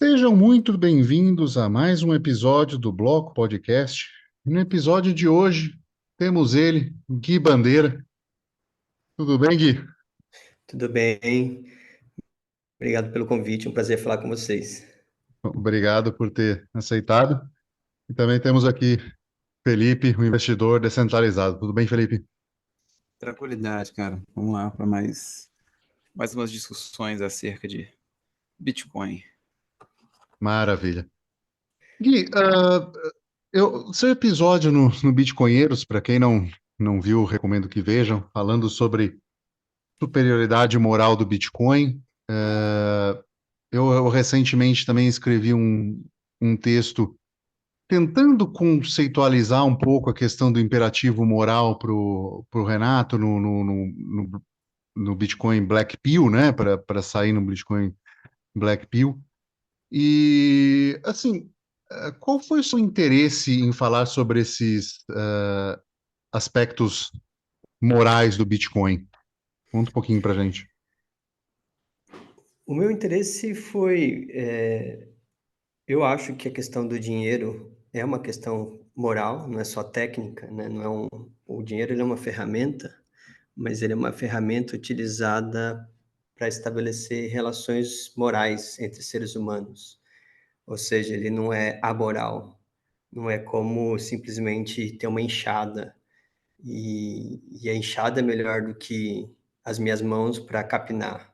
Sejam muito bem-vindos a mais um episódio do Bloco Podcast. No episódio de hoje, temos ele, Gui Bandeira. Tudo bem, Gui? Tudo bem? Obrigado pelo convite, um prazer falar com vocês. Obrigado por ter aceitado. E também temos aqui Felipe, um investidor descentralizado. Tudo bem, Felipe? Tranquilidade, cara. Vamos lá para mais umas discussões acerca de Bitcoin. Maravilha. Gui, seu episódio no Bitcoinheiros, para quem não viu, recomendo que vejam, falando sobre superioridade moral do Bitcoin. Eu recentemente também escrevi um texto tentando conceitualizar um pouco a questão do imperativo moral para o Renato no Bitcoin Black Pill, né? Para sair no Bitcoin Black Pill. E, assim, qual foi o seu interesse em falar sobre esses aspectos morais do Bitcoin? Conta um pouquinho para gente. O meu interesse foi, eu acho que a questão do dinheiro é uma questão moral, não é só técnica, né? Não é o dinheiro ele é uma ferramenta, mas ele é uma ferramenta utilizada para estabelecer relações morais entre seres humanos. Ou seja, ele não é amoral, não é como simplesmente ter uma enxada e a enxada é melhor do que as minhas mãos para capinar,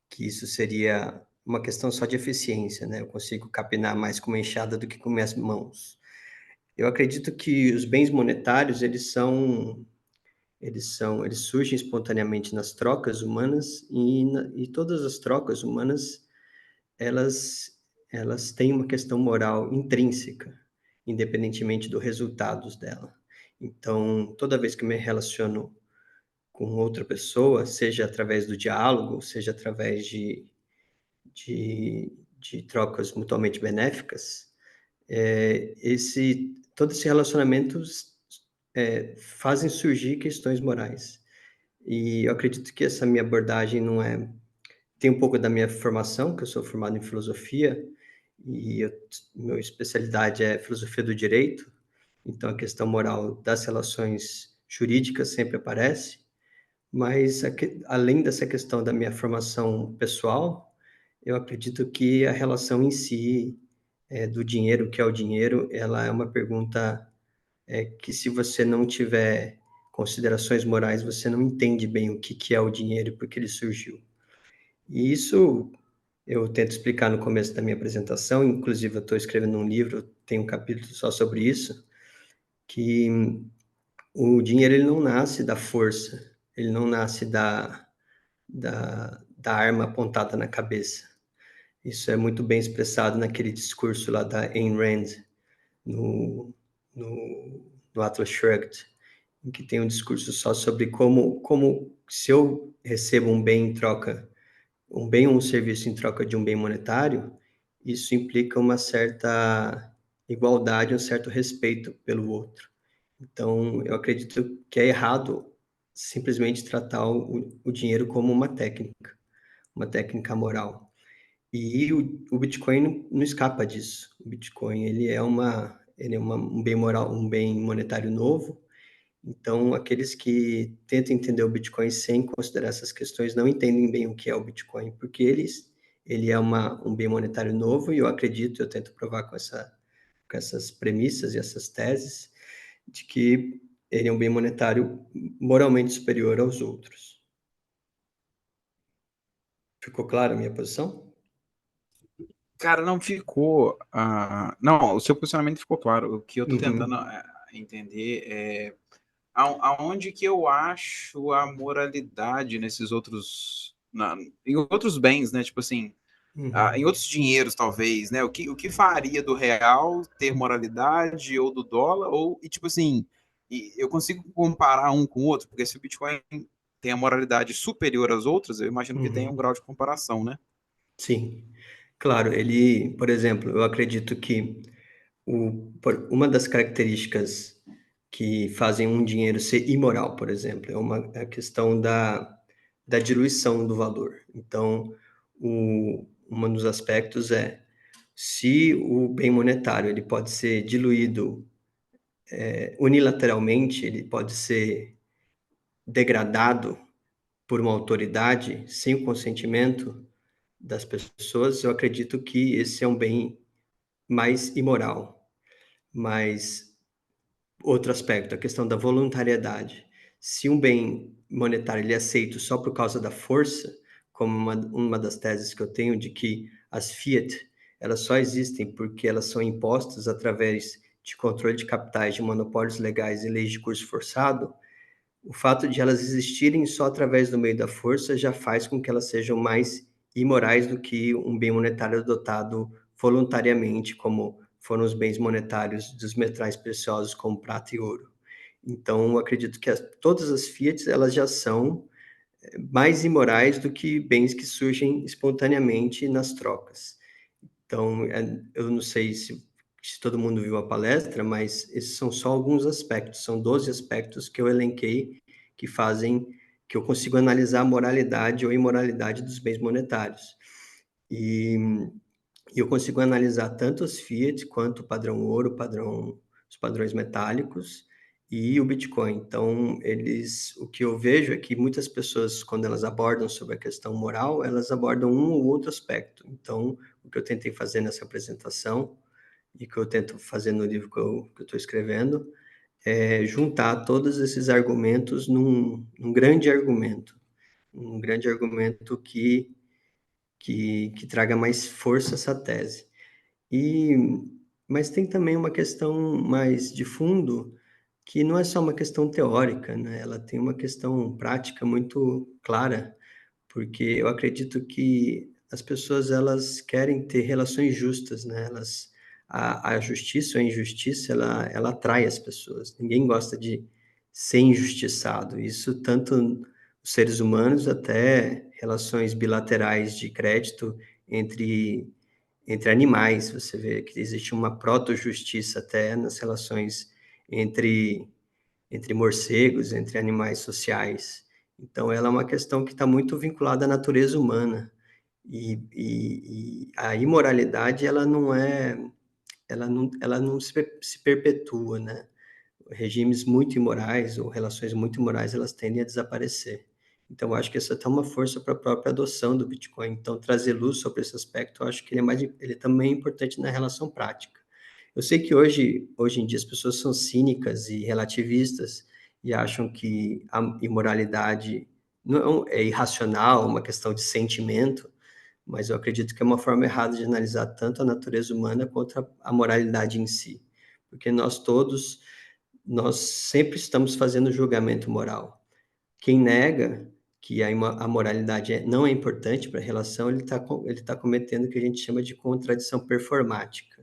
que isso seria uma questão só de eficiência, né? Eu consigo capinar mais com uma enxada do que com minhas mãos. Eu acredito que os bens monetários, eles surgem espontaneamente nas trocas humanas e todas as trocas humanas, elas, elas têm uma questão moral intrínseca, independentemente dos resultados dela. Então, toda vez que eu me relaciono com outra pessoa, seja através do diálogo, seja através de trocas mutuamente benéficas, todo esse relacionamento fazem surgir questões morais. E eu acredito que essa minha abordagem não é... Tem um pouco da minha formação, que eu sou formado em filosofia, e minha especialidade é filosofia do direito, então a questão moral das relações jurídicas sempre aparece, mas além dessa questão da minha formação pessoal, eu acredito que a relação em si, do dinheiro, o que é o dinheiro, ela é uma pergunta que se você não tiver considerações morais, você não entende bem o que, que é o dinheiro e por que ele surgiu. E isso eu tento explicar no começo da minha apresentação, inclusive eu estou escrevendo um livro, tem um capítulo só sobre isso, que o dinheiro ele não nasce da força, ele não nasce da arma apontada na cabeça. Isso é muito bem expressado naquele discurso lá da Ayn Rand, no, no Atlas Shrugged, em que tem um discurso só sobre como se eu recebo um bem em troca, um bem ou um serviço em troca de um bem monetário, isso implica uma certa igualdade, um certo respeito pelo outro. Então, eu acredito que é errado simplesmente tratar o dinheiro como uma técnica moral. E o Bitcoin não escapa disso. O Bitcoin um bem moral, um bem monetário novo. Então, aqueles que tentam entender o Bitcoin sem considerar essas questões não entendem bem o que é o Bitcoin, porque ele é um bem monetário novo e eu acredito, eu tento provar com essas premissas e essas teses, de que ele é um bem monetário moralmente superior aos outros. Ficou claro a minha posição? Cara, não ficou. Não, o seu posicionamento ficou claro. O que eu tô tentando Uhum, entender é aonde que eu acho a moralidade nesses outros. Em outros bens, né? Tipo assim, em uhum. outros dinheiros, talvez, né? O que faria do real ter moralidade ou do dólar, e tipo assim, eu consigo comparar um com o outro, porque se o Bitcoin tem a moralidade superior às outras, eu imagino que tenha um Uhum. grau de comparação, né? Sim, claro, ele, por exemplo, eu acredito que uma das características que fazem um dinheiro ser imoral, por exemplo, é a questão da diluição do valor. Então, um dos aspectos é Se o bem monetário ele pode ser diluído unilateralmente, ele pode ser degradado por uma autoridade sem o consentimento das pessoas, eu acredito que esse é um bem mais imoral. Mas outro aspecto, a questão da voluntariedade. Se um bem monetário ele é aceito só por causa da força, como uma das teses que eu tenho de que as fiat elas só existem porque elas são impostas através de controle de capitais, de monopólios legais e leis de curso forçado, o fato de elas existirem só através do meio da força já faz com que elas sejam mais imorais do que um bem monetário adotado voluntariamente, como foram os bens monetários dos metais preciosos, como prata e ouro. Então, eu acredito que todas as fiats elas já são mais imorais do que bens que surgem espontaneamente nas trocas. Então, eu não sei se todo mundo viu a palestra, mas esses são só alguns aspectos, são 12 aspectos que eu elenquei que fazem que eu consigo analisar a moralidade ou imoralidade dos bens monetários. E eu consigo analisar tanto os fiat quanto o padrão ouro, os padrões metálicos e o Bitcoin. Então, o que eu vejo é que muitas pessoas, quando elas abordam sobre a questão moral, elas abordam um ou outro aspecto. Então, o que eu tentei fazer nessa apresentação e que eu tento fazer no livro que eu estou escrevendo é juntar todos esses argumentos num grande argumento, um grande argumento que traga mais força a essa tese. Mas tem também uma questão mais de fundo, que não é só uma questão teórica, né? Ela tem uma questão prática muito clara, porque eu acredito que as pessoas elas querem ter relações justas, né? A justiça ou a injustiça, ela atrai as pessoas. Ninguém gosta de ser injustiçado. Isso tanto os seres humanos até relações bilaterais de crédito entre animais. Você vê que existe uma proto-justiça até nas relações entre morcegos, entre animais sociais. Então, ela é uma questão que está muito vinculada à natureza humana. E a imoralidade, ela não se perpetua, né? Regimes muito imorais ou relações muito imorais, elas tendem a desaparecer. Então, eu acho que isso é até uma força para a própria adoção do Bitcoin. Então, trazer luz sobre esse aspecto, eu acho que ele também é importante na relação prática. Eu sei que hoje em dia as pessoas são cínicas e relativistas e acham que a imoralidade não é irracional, uma questão de sentimento, mas eu acredito que é uma forma errada de analisar tanto a natureza humana quanto a moralidade em si, porque nós sempre estamos fazendo julgamento moral. Quem nega que a moralidade não é importante para a relação, ele tá cometendo o que a gente chama de contradição performática.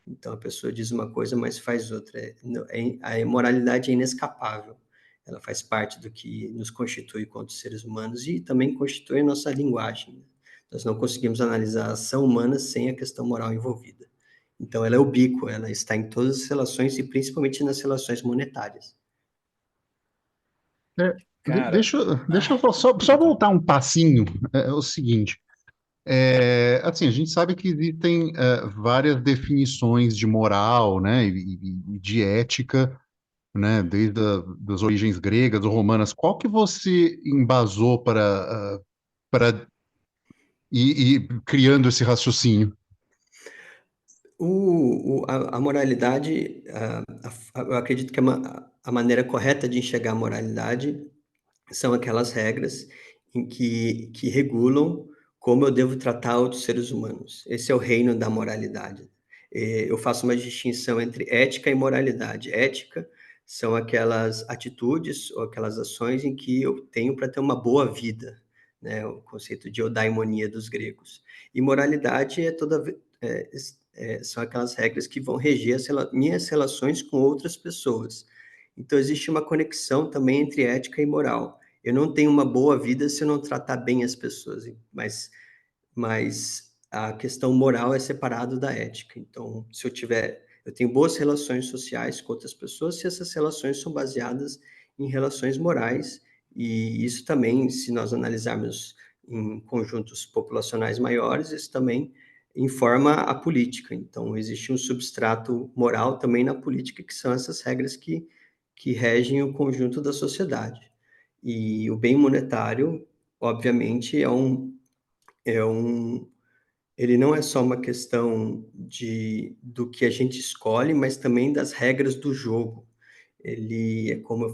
Então, a pessoa diz uma coisa, mas faz outra. A imoralidade é inescapável. Ela faz parte do que nos constitui enquanto seres humanos e também constitui a nossa linguagem. Nós não conseguimos analisar a ação humana sem a questão moral envolvida. Então, ela é ubíqua, ela está em todas as relações e principalmente nas relações monetárias. É, Cara, deixa eu só voltar um passinho. É o seguinte, assim, a gente sabe que existem várias definições de moral, né, e de ética, né, desde das origens gregas ou romanas. Qual que você embasou para ir criando esse raciocínio? A moralidade, eu acredito que a maneira correta de enxergar a moralidade são aquelas regras que regulam como eu devo tratar outros seres humanos. Esse é o reino da moralidade. Eu faço uma distinção entre ética e moralidade. Ética são aquelas atitudes ou aquelas ações em que eu tenho para ter uma boa vida, né? O conceito de eudaimonia dos gregos. E moralidade são aquelas regras que vão reger minhas relações com outras pessoas. Então, existe uma conexão também entre ética e moral. Eu não tenho uma boa vida se eu não tratar bem as pessoas, mas a questão moral é separado da ética. Então, se eu tenho boas relações sociais com outras pessoas, se essas relações são baseadas em relações morais, e isso também, se nós analisarmos em conjuntos populacionais maiores, isso também informa a política. Então, existe um substrato moral também na política, que são essas regras que regem o conjunto da sociedade. E o bem monetário, obviamente, ele não é só uma questão do que a gente escolhe, mas também das regras do jogo. Ele é como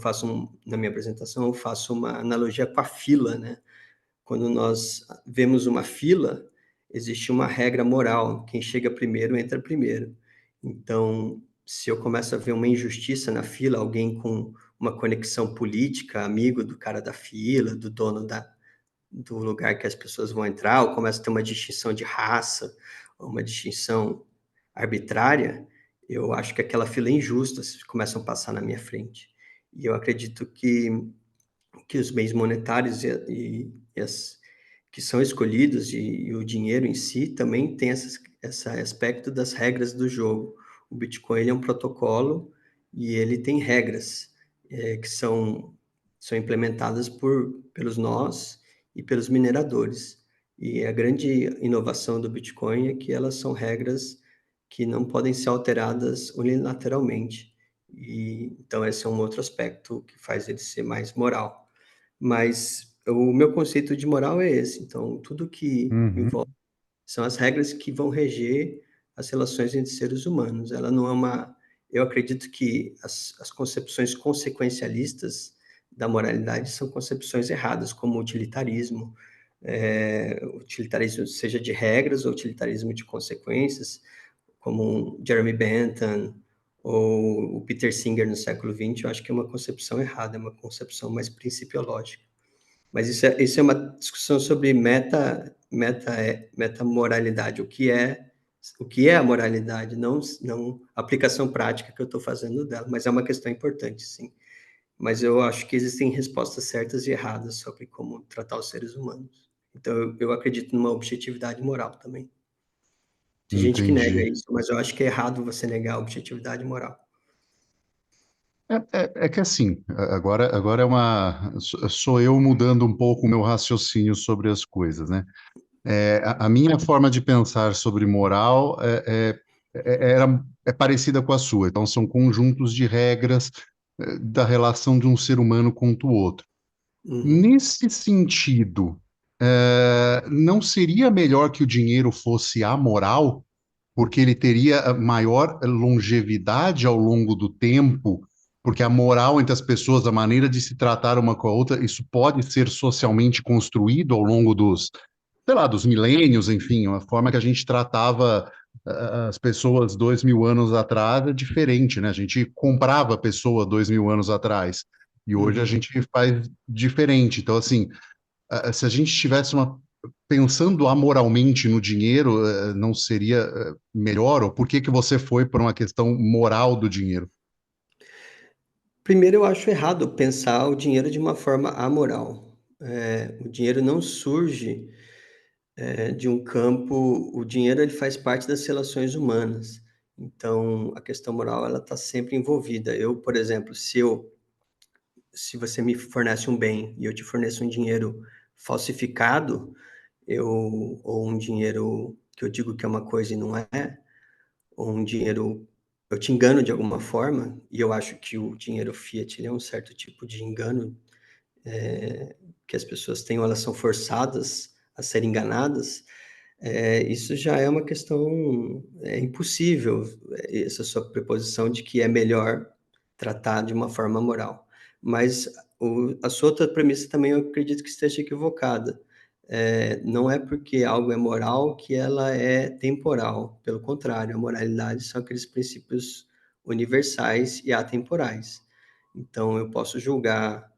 na minha apresentação, eu faço uma analogia com a fila, né? Quando nós vemos uma fila, existe uma regra moral: quem chega primeiro entra primeiro. Então, se eu começo a ver uma injustiça na fila, alguém com uma conexão política, amigo do cara da fila, do dono do lugar que as pessoas vão entrar, ou começa a ter uma distinção de raça, ou uma distinção arbitrária, eu acho que aquela fila é injusta, começam a passar na minha frente. E eu acredito que os bens monetários que são escolhidos e o dinheiro em si também tem esse aspecto das regras do jogo. O Bitcoin ele é um protocolo e ele tem regras que são implementadas pelos nós e pelos mineradores. E a grande inovação do Bitcoin é que elas são regras que não podem ser alteradas unilateralmente. Então, esse é um outro aspecto que faz ele ser mais moral. Mas o meu conceito de moral é esse. Então, tudo que envolve são as regras que vão reger as relações entre seres humanos. Ela não é uma... Eu acredito que as concepções consequencialistas da moralidade são concepções erradas, como o utilitarismo, utilitarismo seja de regras ou utilitarismo de consequências, como Jeremy Bentham ou o Peter Singer no século XX. Eu acho que é uma concepção errada, é uma concepção mais principiológica. Mas isso é uma discussão sobre metamoralidade, o que é a moralidade, não a aplicação prática que eu estou fazendo dela, mas é uma questão importante, sim. Mas eu acho que existem respostas certas e erradas sobre como tratar os seres humanos. Então, eu acredito numa objetividade moral também. Tem gente que nega Entendi. isso, mas eu acho que é errado você negar a objetividade moral. É que assim, agora sou eu mudando um pouco o meu raciocínio sobre as coisas, né? A minha forma de pensar sobre moral é parecida com a sua. Então, são conjuntos de regras da relação de um ser humano com o outro. Uhum, Nesse sentido, não seria melhor que o dinheiro fosse amoral, porque ele teria maior longevidade ao longo do tempo, porque a moral entre as pessoas, a maneira de se tratar uma com a outra, isso pode ser socialmente construído ao longo sei lá, dos milênios, enfim, a forma que a gente tratava as pessoas 2.000 anos atrás é diferente, né? A gente comprava a pessoa 2.000 anos atrás e hoje a uhum. gente faz diferente. Então, assim, se a gente tivesse pensando amoralmente no dinheiro, não seria melhor? Ou por que que você foi por uma questão moral do dinheiro? Primeiro, eu acho errado pensar o dinheiro de uma forma amoral. O dinheiro não surge de um campo... O dinheiro ele faz parte das relações humanas. Então, a questão moral ela está sempre envolvida. Eu, por exemplo, se você me fornece um bem e eu te forneço um dinheiro falsificado, ou um dinheiro que eu digo que é uma coisa e não é, ou um dinheiro... Eu te engano de alguma forma, e eu acho que o dinheiro fiat ele é um certo tipo de engano que as pessoas têm, ou elas são forçadas a serem enganadas. Isso já é uma questão impossível, essa sua preposição de que é melhor tratar de uma forma moral. Mas a sua outra premissa também eu acredito que esteja equivocada. Não é porque algo é moral que ela é temporal. Pelo contrário, a moralidade são aqueles princípios universais e atemporais. Então, eu posso julgar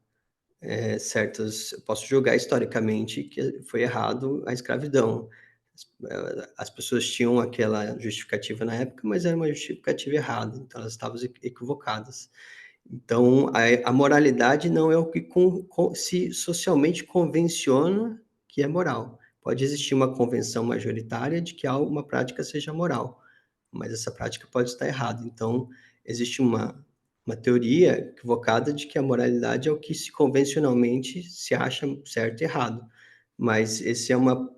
eu posso julgar historicamente que foi errado a escravidão. As pessoas tinham aquela justificativa na época, mas era uma justificativa errada, então elas estavam equivocadas. Então, a moralidade não é o que se socialmente convenciona que é moral. Pode existir uma convenção majoritária de que uma prática seja moral, mas essa prática pode estar errada. Então, existe uma teoria equivocada de que a moralidade é o que se acha certo e errado. Mas esse é uma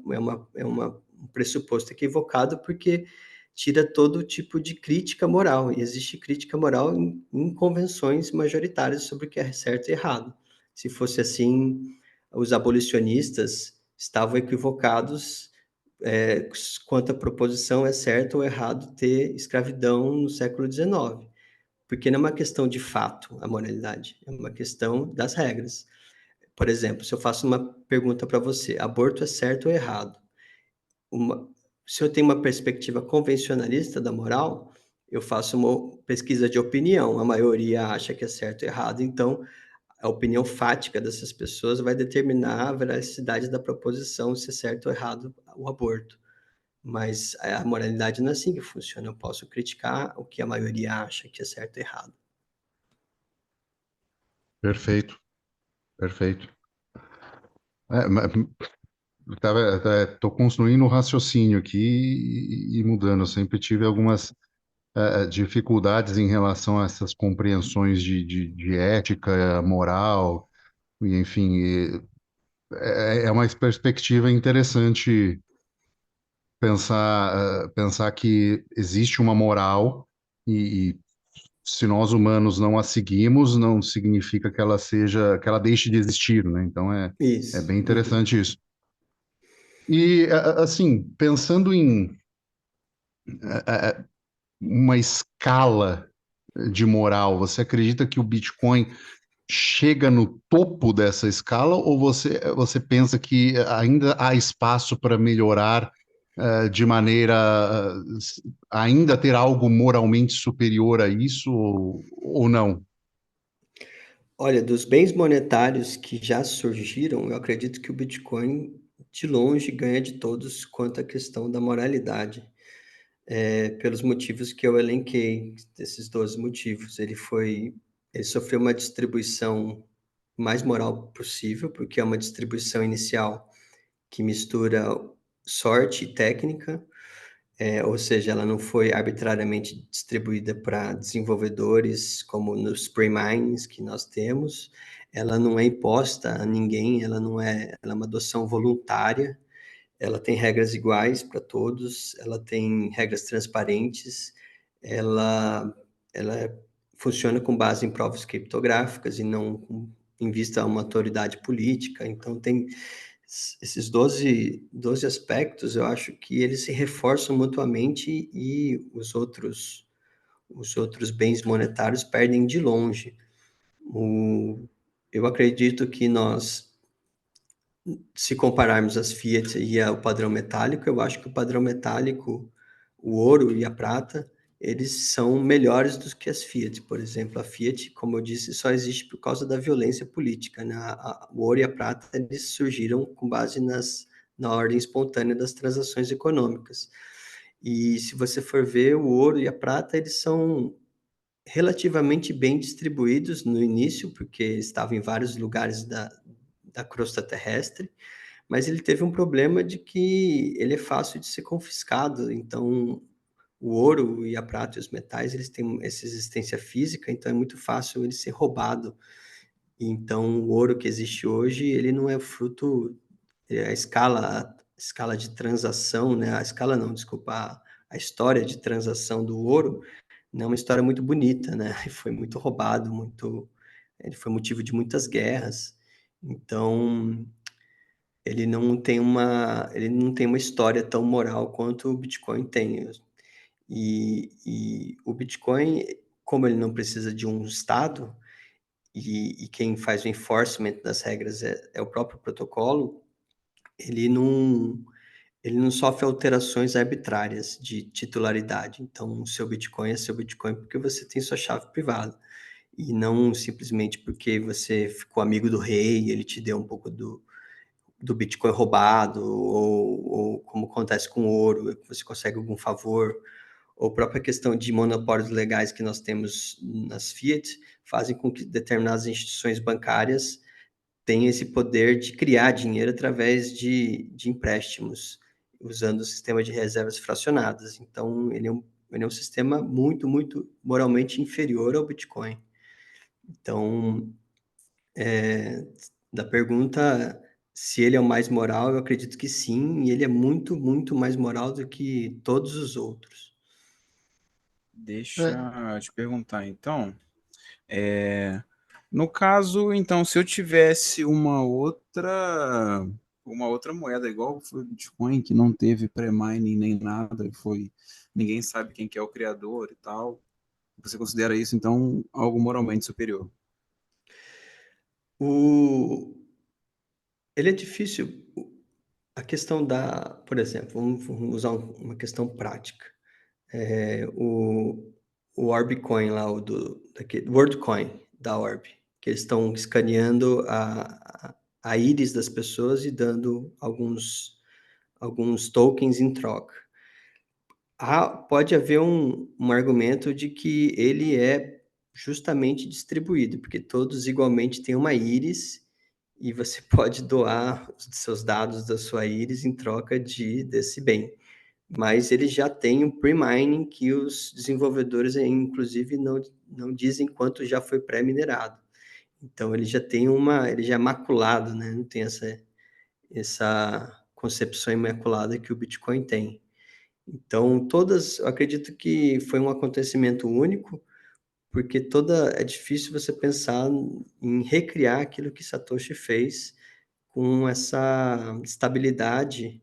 um pressuposto equivocado, porque tira todo tipo de crítica moral, e existe crítica moral em convenções majoritárias sobre o que é certo e errado. Se fosse assim, os abolicionistas estavam equivocados quanto à proposição é certo ou errado ter escravidão no século XIX, porque não é uma questão de fato a moralidade, é uma questão das regras. Por exemplo, se eu faço uma pergunta para você, aborto é certo ou errado? Uma, se eu tenho uma perspectiva convencionalista da moral, eu faço uma pesquisa de opinião, a maioria acha que é certo ou errado, então a opinião fática dessas pessoas vai determinar a veracidade da proposição, se é certo ou errado o aborto. Mas a moralidade não é assim que funciona. Eu posso criticar o que a maioria acha que é certo e errado. Perfeito, perfeito. Estou construindo um raciocínio aqui e mudando. Eu sempre tive algumas dificuldades em relação a essas compreensões de ética, moral, e, enfim, é uma perspectiva interessante pensar que existe uma moral e se nós humanos não a seguimos, não significa que ela deixe de existir, né? Então é Isso. bem Uhum. interessante isso. E assim, pensando em uma escala de moral, você acredita que o Bitcoin chega no topo dessa escala ou você pensa que ainda há espaço para melhorar de maneira ainda ter algo moralmente superior a isso ou não? Olha, dos bens monetários que já surgiram, eu acredito que o Bitcoin, de longe, ganha de todos quanto à questão da moralidade. Pelos motivos que eu elenquei, desses 12 motivos. Ele sofreu uma distribuição mais moral possível, porque é uma distribuição inicial que mistura sorte e técnica, ou seja, ela não foi arbitrariamente distribuída para desenvolvedores, como nos pre-mines que nós temos, ela não é imposta a ninguém, ela é uma adoção voluntária, ela tem regras iguais para todos, ela tem regras transparentes, ela, ela funciona com base em provas criptográficas e não em vista a uma autoridade política. Então, tem esses 12 aspectos, eu acho que eles se reforçam mutuamente e os outros bens monetários perdem de longe. Eu acredito que se compararmos as Fiat e o padrão metálico, eu acho que o padrão metálico, o ouro e a prata, eles são melhores do que as Fiat. Por exemplo, a Fiat, como eu disse, só existe por causa da violência política, né? O ouro e a prata, eles surgiram com base na ordem espontânea das transações econômicas. E se você for ver, o ouro e a prata, eles são relativamente bem distribuídos no início, porque estavam em vários lugares da crosta terrestre, mas ele teve um problema de que ele é fácil de ser confiscado, então o ouro e a prata e os metais, eles têm essa existência física, então é muito fácil ele ser roubado. Então o ouro que existe hoje, ele não é fruto a escala de transação, né? A escala não, desculpa, a história de transação do ouro não é uma história muito bonita, né? Foi muito roubado, ele foi motivo de muitas guerras. Então, ele não tem uma história tão moral quanto o Bitcoin tem. E o Bitcoin, como ele não precisa de um Estado, e quem faz o enforcement das regras é o próprio protocolo, ele não, ele não sofre alterações arbitrárias de titularidade. Então, o seu Bitcoin é seu Bitcoin porque você tem sua chave privada. E não simplesmente porque você ficou amigo do rei e ele te deu um pouco do Bitcoin roubado, ou como acontece com o ouro, você consegue algum favor, ou a própria questão de monopólios legais que nós temos nas Fiat, fazem com que determinadas instituições bancárias tenham esse poder de criar dinheiro através de empréstimos, usando o sistema de reservas fracionadas. Então, ele é um sistema muito, muito moralmente inferior ao Bitcoin. Então, da pergunta, se ele é o mais moral, eu acredito que sim, e ele é muito, muito mais moral do que todos os outros. Deixa É, eu te perguntar, então. É, no caso, então, se eu tivesse uma outra moeda, igual foi o Bitcoin, que não teve pré-mining nem nada, ninguém sabe quem que é o criador e tal, você considera isso, então, algo moralmente superior? O... Ele é difícil. A questão por exemplo, vamos usar uma questão prática. O Orbcoin lá, WorldCoin da Orb, que eles estão escaneando a íris das pessoas e dando alguns tokens em troca. Pode haver um argumento de que ele é justamente distribuído, porque todos igualmente têm uma íris e você pode doar os seus dados da sua íris em troca desse bem. Mas ele já tem um pre-mining que os desenvolvedores, inclusive, não dizem quanto já foi pré-minerado. Então, ele já é maculado, né? Não tem essa concepção imaculada que o Bitcoin tem. Então, eu acredito que foi um acontecimento único, porque é difícil você pensar em recriar aquilo que Satoshi fez com essa estabilidade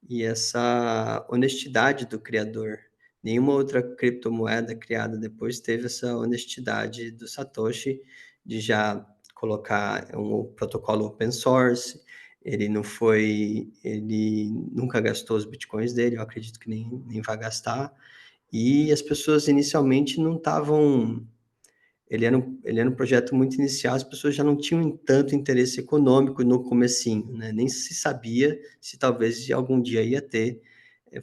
e essa honestidade do criador. Nenhuma outra criptomoeda criada depois teve essa honestidade do Satoshi de já colocar um protocolo open source. Ele nunca gastou os bitcoins dele, eu acredito que nem vai gastar. E as pessoas inicialmente não estavam. Ele era um projeto muito inicial, as pessoas já não tinham tanto interesse econômico no comecinho, né? Nem se sabia se talvez algum dia ia ter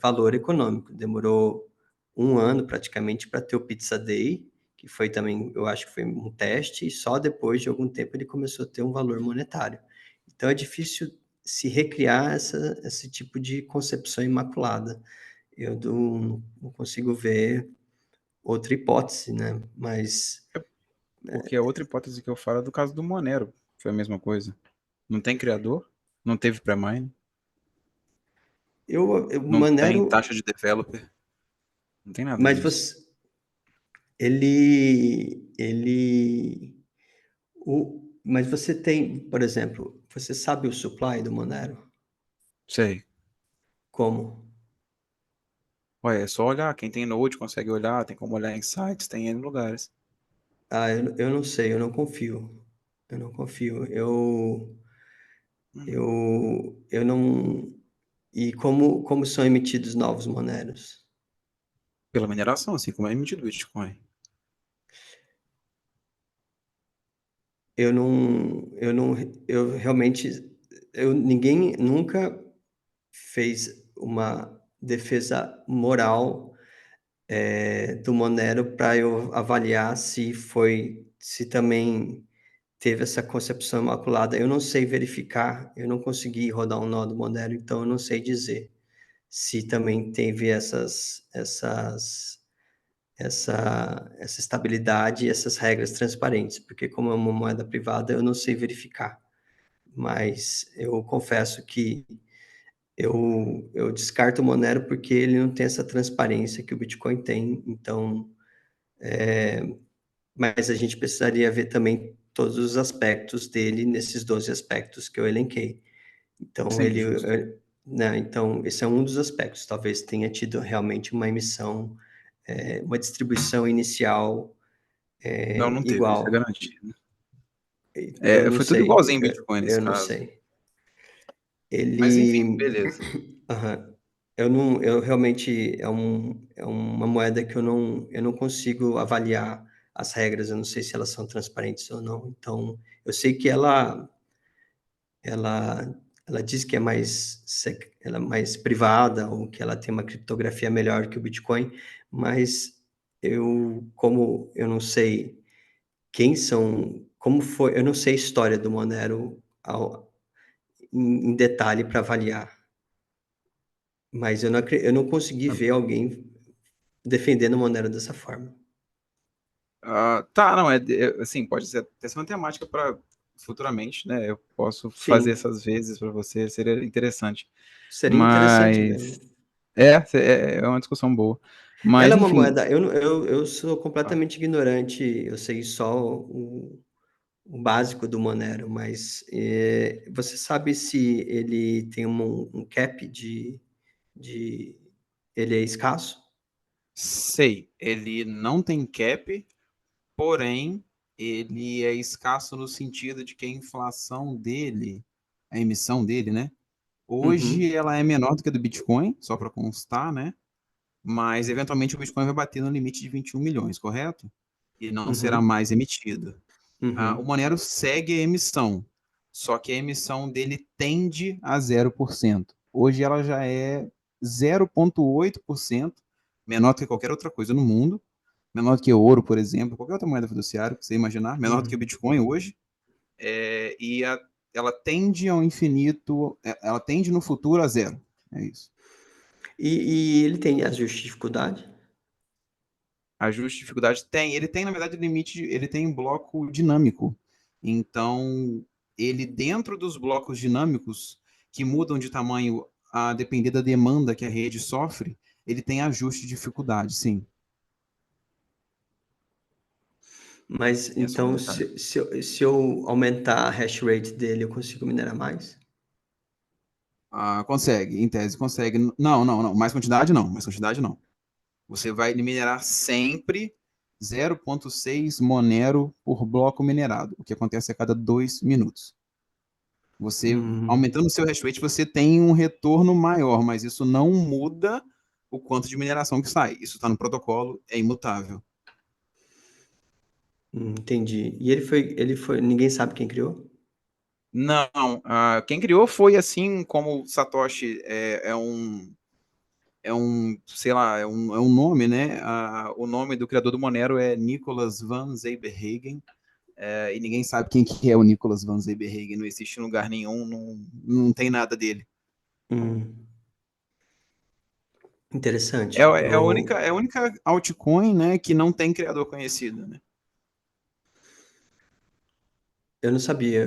valor econômico. Demorou um ano praticamente para ter o Pizza Day, que foi também, eu acho que foi um teste, e só depois de algum tempo ele começou a ter um valor monetário. Então é difícil se recriar esse tipo de concepção imaculada. Eu não consigo ver outra hipótese, né? Mas Porque a outra hipótese que eu falo é do caso do Monero, foi a mesma coisa. Não tem criador, não teve pré-mine, não tem Monero, taxa de developer, não tem nada mas disso. você, ele, mas você tem, por exemplo, você sabe o supply do Monero? Sei. Como? Ué, é só olhar. Quem tem Node consegue olhar, tem como olhar em sites, tem N lugares. Eu não sei, eu não confio. Eu não confio. Hum. Eu não. E como são emitidos novos Moneros? Pela mineração, assim como é emitido o Bitcoin. Eu não, eu realmente, ninguém nunca fez uma defesa moral do Monero para eu avaliar se também teve essa concepção imaculada. Eu não sei verificar, eu não consegui rodar um nó do Monero, então eu não sei dizer se também teve essa estabilidade e essas regras transparentes, porque como é uma moeda privada, eu não sei verificar. Mas eu confesso que eu descarto o Monero porque ele não tem essa transparência que o Bitcoin tem, então, mas a gente precisaria ver também todos os aspectos dele nesses 12 aspectos que eu elenquei. Então, Sim, justo. né, então, esse é um dos aspectos. Talvez tenha tido realmente uma emissão, uma distribuição inicial Não, não teve, isso é igual. garantido. Eu É, não foi tudo sei, igualzinho em Bitcoin nesse eu não caso. sei. Mas enfim, Ele, beleza. aham. Eu realmente é uma moeda que eu não consigo avaliar as regras, eu não sei se elas são transparentes ou não. Então, eu sei que ela, ela diz que ela é mais privada ou que ela tem uma criptografia melhor que o Bitcoin, mas como eu não sei como foi, eu não sei a história do Monero em detalhe para avaliar. Mas eu não consegui ver alguém defendendo o Monero dessa forma. Tá, não, assim, pode ser até ser uma temática para futuramente, né, eu posso fazer Sim, essas vezes para você, seria interessante. seria interessante Mas mesmo. é uma discussão boa. Ela Mas, é uma enfim, moeda. Eu sou completamente ignorante. Eu sei só o básico do Monero, mas você sabe se ele tem um cap de. Ele é escasso? sei, ele não tem cap, porém, ele é escasso no sentido de que a inflação dele, a emissão dele, né? Uhum, Hoje ela é menor do que a do Bitcoin, só para constar, né? Mas eventualmente o Bitcoin vai bater no limite de 21 milhões, correto? E não será uhum, mais emitido. O uhum. Monero segue a emissão, só que a emissão dele tende a 0%. Hoje ela já é 0,8%, menor do que qualquer outra coisa no mundo, menor do que ouro, por exemplo, qualquer outra moeda fiduciária que você imaginar, menor do que o Uhum. Bitcoin hoje, ela tende ao infinito, ela tende no futuro a zero. É isso. E ele tem ajuste de dificuldade? Ajuste de dificuldade tem. Ele tem, na verdade, limite, ele tem bloco dinâmico. Então, ele dentro dos blocos dinâmicos, que mudam de tamanho a depender da demanda que a rede sofre, ele tem ajuste de dificuldade, sim. Mas É só um então, detalhe. se eu aumentar a hash rate dele, eu consigo minerar mais? Consegue, em tese consegue. Não, não, não. Mais quantidade não. Mais quantidade não. Você vai minerar sempre 0,6 Monero por bloco minerado, o que acontece a cada 2 minutos. Você, Hum, aumentando o seu hash rate, você tem um retorno maior, mas isso não muda o quanto de mineração que sai. Isso está no protocolo, é imutável. entendi. E ele foi, ninguém sabe quem criou? Não, quem criou foi assim como Satoshi sei lá, é um nome, né? O nome do criador do Monero é Nicolas van Zeberhagen, e ninguém sabe quem que é o Nicolas van Zeberhagen, não existe em lugar nenhum, não tem nada dele. Hum, É, interessante. é a única altcoin, né, que não tem criador conhecido, né? Eu não sabia.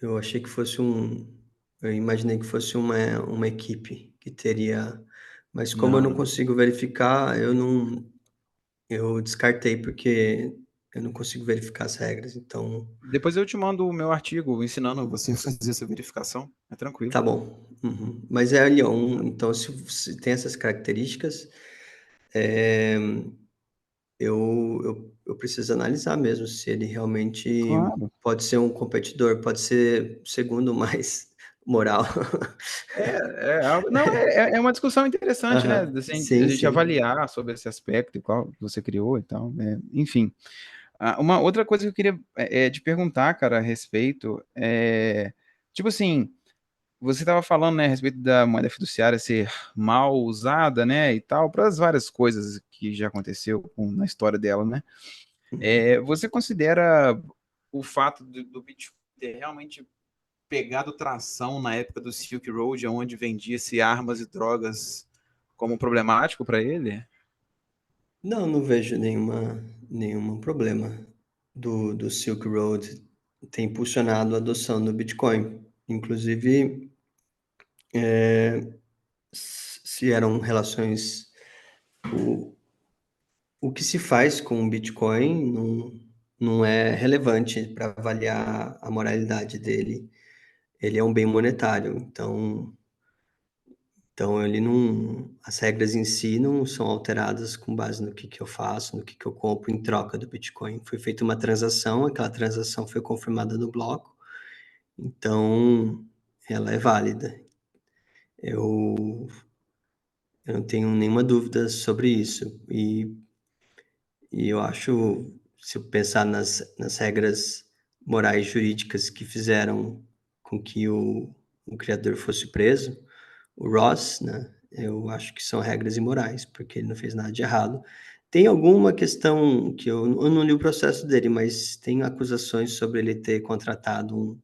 Eu achei que fosse eu imaginei que fosse uma equipe que teria. Mas como eu Não, não não. consigo verificar, eu não. Eu descartei porque eu não consigo verificar as regras. Então, Depois eu te mando o meu artigo ensinando você a fazer essa verificação. É tranquilo. tá bom. Uhum. Mas é ali, ó, então, se tem essas características, é, eu preciso analisar mesmo se ele realmente Claro. pode ser um competidor, pode ser o segundo mais moral. Não, é uma discussão interessante, né? Aham. Assim, a Sim, gente sim. avaliar sobre esse aspecto e qual que você criou e tal. Enfim. Uma outra coisa que eu queria te perguntar, cara, a respeito tipo assim, você estava falando, né, a respeito da moeda fiduciária ser mal usada, né, e tal, para as várias coisas que já aconteceu na história dela, né? Uhum. Você considera o fato do Bitcoin ter realmente pegado tração na época do Silk Road, onde vendia-se armas e drogas, como problemático para ele? Não, não vejo nenhum problema do Silk Road ter impulsionado a adoção do Bitcoin. Inclusive, se eram relações. O, o que se faz com o Bitcoin não é relevante para avaliar a moralidade dele. Ele é um bem monetário, então ele não, as regras em si não são alteradas com base no que eu faço, no que eu compro em troca do Bitcoin. Foi feita uma transação, aquela transação foi confirmada no bloco, então ela é válida. Eu, eu não tenho nenhuma dúvida sobre isso. E eu acho, se eu pensar nas regras morais jurídicas que fizeram com que o criador fosse preso, o Ross, né? Eu acho que são regras imorais, porque ele não fez nada de errado. Tem alguma questão que eu não li o processo dele, mas tem acusações sobre ele ter contratado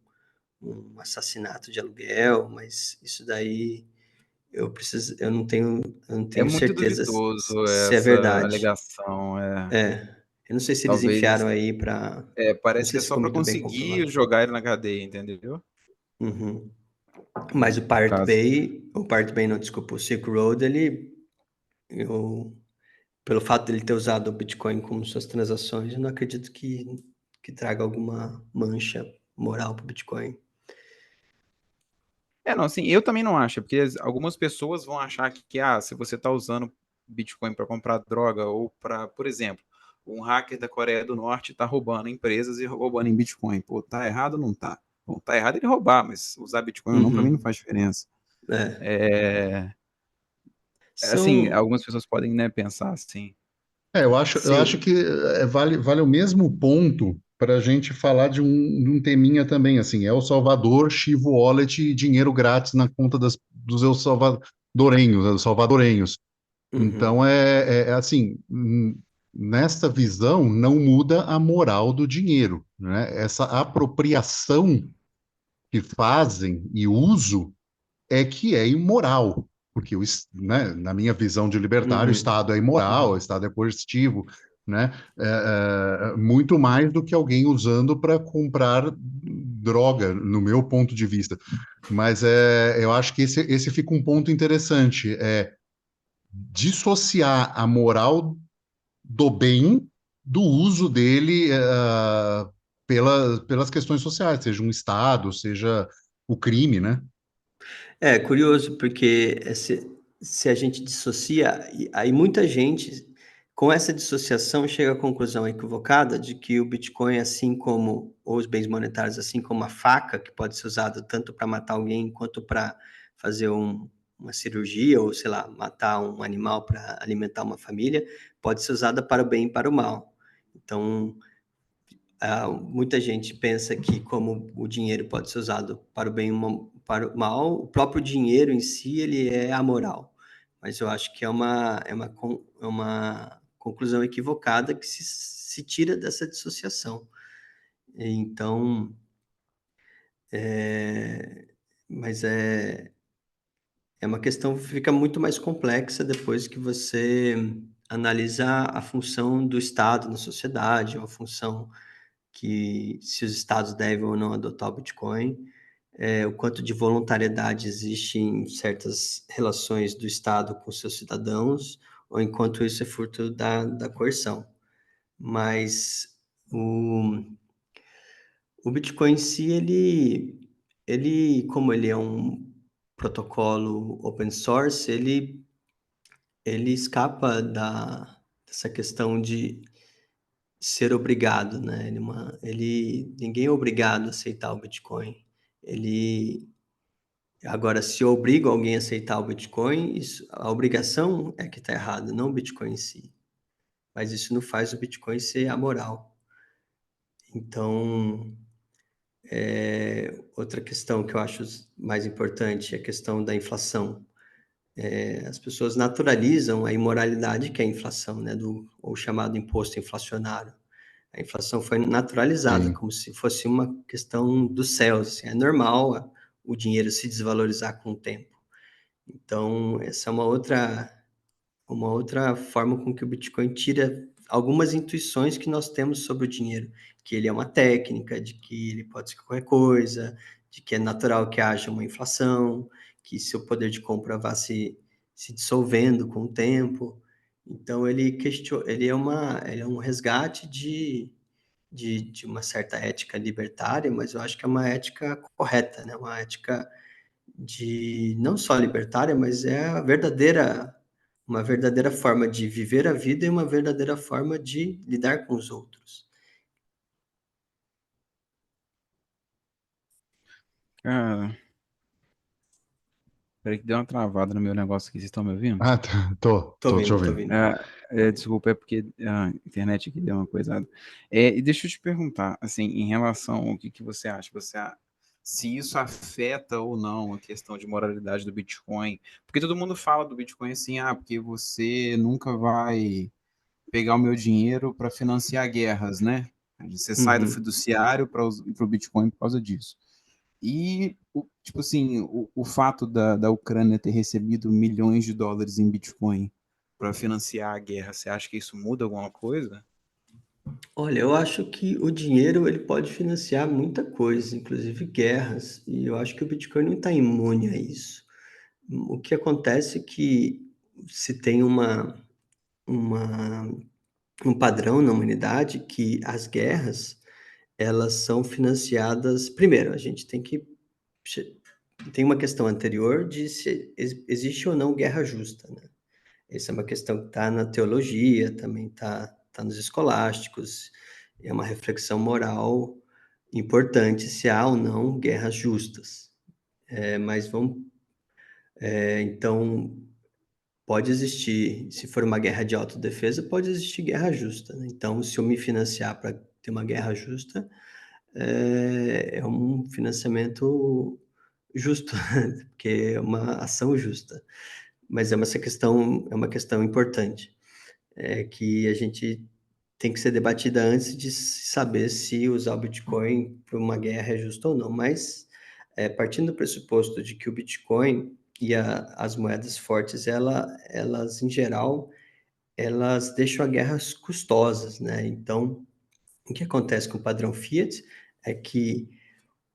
um assassinato de aluguel, mas isso daí eu não É tenho muito certeza duvidoso se é essa verdade. alegação. É. Eu não sei se eles Talvez, enfiaram aí para... Não parece que sei é se só ficou para muito bem conseguir comprovado. jogar ele na cadeia, entendeu? Uhum. Mas o Pirate Caso. Bay, o Pirate Bay não, desculpa, o Silk Road, eu, pelo fato dele ter usado o Bitcoin como suas transações, eu não acredito que traga alguma mancha moral para o Bitcoin. Não, assim, eu também não acho, porque algumas pessoas vão achar que se você está usando Bitcoin para comprar droga ou para, por exemplo, um hacker da Coreia do Norte está roubando empresas e roubando em Bitcoin. Pô, tá errado ou não tá? Bom, tá errado ele roubar, mas usar Bitcoin ou não, para mim não Uhum. faz diferença. É. É, assim, São, algumas pessoas podem, né, pensar assim. Eu acho sim. que vale o mesmo ponto para a gente falar de um teminha também, assim, El Salvador, Chivo Wallet e dinheiro grátis na conta dos salvadorenhos. Uhum. Então, é assim, nesta visão, não muda a moral do dinheiro, né? Essa apropriação que fazem e uso é que é imoral, porque né, na minha visão de libertário, o Uhum. Estado é imoral, o Uhum. Estado é coercitivo, né? Muito mais do que alguém usando para comprar droga, no meu ponto de vista. Mas eu acho que esse fica um ponto interessante, dissociar a moral do bem do uso dele pelas questões sociais, seja um Estado, seja o crime, né? É curioso, porque se a gente dissocia, aí muita gente, com essa dissociação, chega à conclusão equivocada de que o Bitcoin, assim como ou os bens monetários, assim como a faca, que pode ser usada tanto para matar alguém quanto para fazer uma cirurgia, ou sei lá, matar um animal para alimentar uma família, pode ser usada para o bem e para o mal. Então, muita gente pensa que, como o dinheiro pode ser usado para o bem e para o mal, o próprio dinheiro em si ele é amoral. Mas eu acho que é uma conclusão equivocada que se tira dessa dissociação. Então, é, mas é uma questão que fica muito mais complexa depois que você analisa a função do Estado na sociedade, ou a função que se os estados devem ou não adotar o Bitcoin, o quanto de voluntariedade existe em certas relações do Estado com seus cidadãos, ou enquanto isso é fruto da coerção. Mas o Bitcoin em si, como ele é um protocolo open source, ele escapa dessa questão de ser obrigado, né? Ninguém é obrigado a aceitar o Bitcoin. Ele, agora, se eu obrigo alguém a aceitar o Bitcoin, a obrigação é que está errada, não o Bitcoin em si. Mas isso não faz o Bitcoin ser amoral. Então, outra questão que eu acho mais importante é a questão da inflação. As pessoas naturalizam a imoralidade que é a inflação, né? Ou chamado imposto inflacionário. A inflação foi naturalizada, Sim. como se fosse uma questão dos céus. Assim, é normal o dinheiro se desvalorizar com o tempo. Então, essa é uma outra forma com que o Bitcoin tira algumas intuições que nós temos sobre o dinheiro, que ele é uma técnica, de que ele pode ser qualquer coisa, de que é natural que haja uma inflação, que seu poder de compra vá se dissolvendo com o tempo. Então, ele é um resgate de uma certa ética libertária, mas eu acho que é uma ética correta, né? Uma ética de não só libertária, mas é uma verdadeira forma de viver a vida e uma verdadeira forma de lidar com os outros. Cara, peraí que deu uma travada no meu negócio aqui, vocês estão me ouvindo? Ah, tô te Tô ouvindo. ouvindo. Desculpa, é porque a internet aqui deu uma coisada. E deixa eu te perguntar, assim, em relação ao que você acha, se isso afeta ou não a questão de moralidade do Bitcoin? Porque todo mundo fala do Bitcoin assim, porque você nunca vai pegar o meu dinheiro para financiar guerras, né? Você sai do Uhum. fiduciário para o Bitcoin por causa disso. E, tipo assim, o fato da Ucrânia ter recebido milhões de dólares em Bitcoin para financiar a guerra, você acha que isso muda alguma coisa? Olha, eu acho que o dinheiro ele pode financiar muita coisa, inclusive guerras, e eu acho que o Bitcoin não está imune a isso. O que acontece é que se tem uma, um padrão na humanidade que as guerras elas são financiadas. Primeiro, a gente tem que tem uma questão anterior de se existe ou não guerra justa, né? Essa é uma questão que está na teologia, também tá nos escolásticos, é uma reflexão moral importante se há ou não guerras justas. Mas vamos, então, pode existir, se for uma guerra de autodefesa, pode existir guerra justa, né? Então, se eu me financiar para ter uma guerra justa, é um financiamento justo, porque é uma ação justa. Mas é uma questão importante, que a gente tem que ser debatida antes de saber se usar o Bitcoin para uma guerra é justo ou não. Mas, partindo do pressuposto de que o Bitcoin e as moedas fortes, elas, em geral, elas deixam a guerras custosas, né? Então, o que acontece com o padrão Fiat é que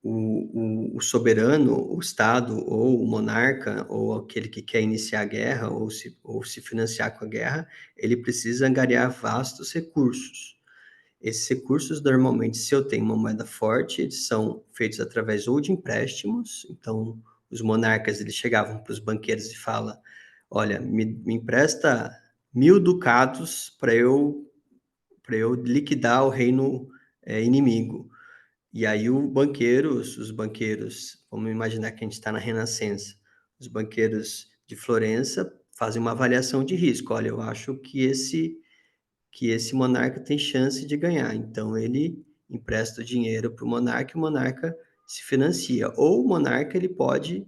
o soberano, o Estado, ou o monarca, ou aquele que quer iniciar a guerra, ou se financiar com a guerra, ele precisa angariar vastos recursos. Esses recursos, normalmente, se eu tenho uma moeda forte, eles são feitos através ou de empréstimos, então os monarcas eles chegavam para os banqueiros e falam, olha, me empresta 1.000 ducados para eu liquidar o reino inimigo. E aí os banqueiros, vamos imaginar que a gente está na Renascença, os banqueiros de Florença fazem uma avaliação de risco. Olha, eu acho que esse monarca tem chance de ganhar. Então ele empresta o dinheiro para o monarca e o monarca se financia. Ou o monarca ele pode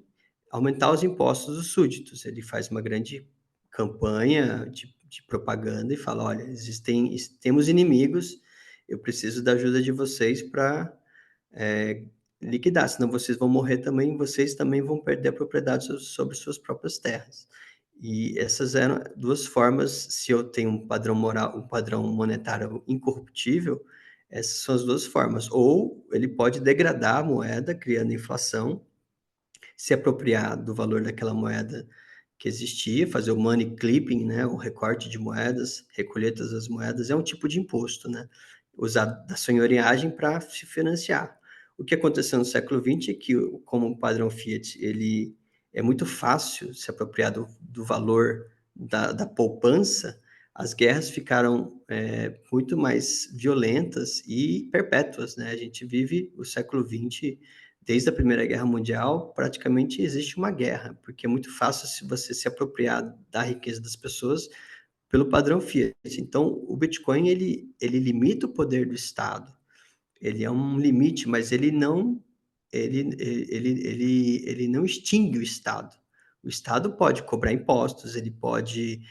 aumentar os impostos dos súditos. Ele faz uma grande campanha de propaganda e fala: olha, temos inimigos, eu preciso da ajuda de vocês para liquidar, senão vocês vão morrer também, vocês também vão perder a propriedade sobre suas próprias terras. E essas eram duas formas, se eu tenho um padrão moral, um padrão monetário incorruptível, essas são as duas formas. Ou ele pode degradar a moeda, criando inflação, se apropriar do valor daquela moeda que existia, fazer o money clipping, né, o recorte de moedas, recolher todas as moedas, é um tipo de imposto, né, usado da senhoriagem para se financiar. O que aconteceu no século XX é que, como o padrão Fiat, ele é muito fácil se apropriar do valor da poupança, as guerras ficaram muito mais violentas e perpétuas, né? A gente vive o século XX, desde a Primeira Guerra Mundial, praticamente existe uma guerra, porque é muito fácil se você se apropriar da riqueza das pessoas pelo padrão Fiat. Então, o Bitcoin, ele limita o poder do Estado. Ele é um limite, mas ele não extingue o Estado. O Estado pode cobrar impostos, ele pode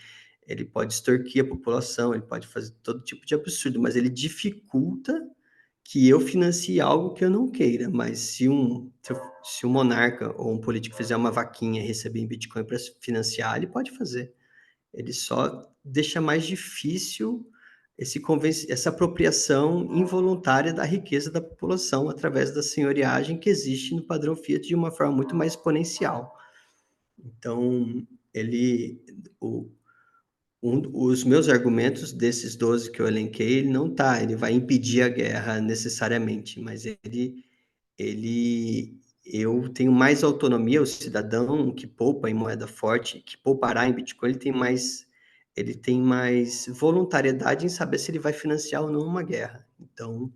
extorquir a população, ele pode fazer todo tipo de absurdo, mas ele dificulta que eu financie algo que eu não queira. Mas se um monarca ou um político fizer uma vaquinha e receber em Bitcoin para financiar, ele pode fazer. Ele só deixa mais difícil essa apropriação involuntária da riqueza da população através da senhoriagem que existe no padrão Fiat de uma forma muito mais exponencial. Então, ele, o, os meus argumentos desses 12 que eu elenquei, ele vai impedir a guerra necessariamente, mas eu tenho mais autonomia, o cidadão que poupa em moeda forte, que poupará em Bitcoin, ele tem mais voluntariedade em saber se ele vai financiar ou não uma guerra. Então,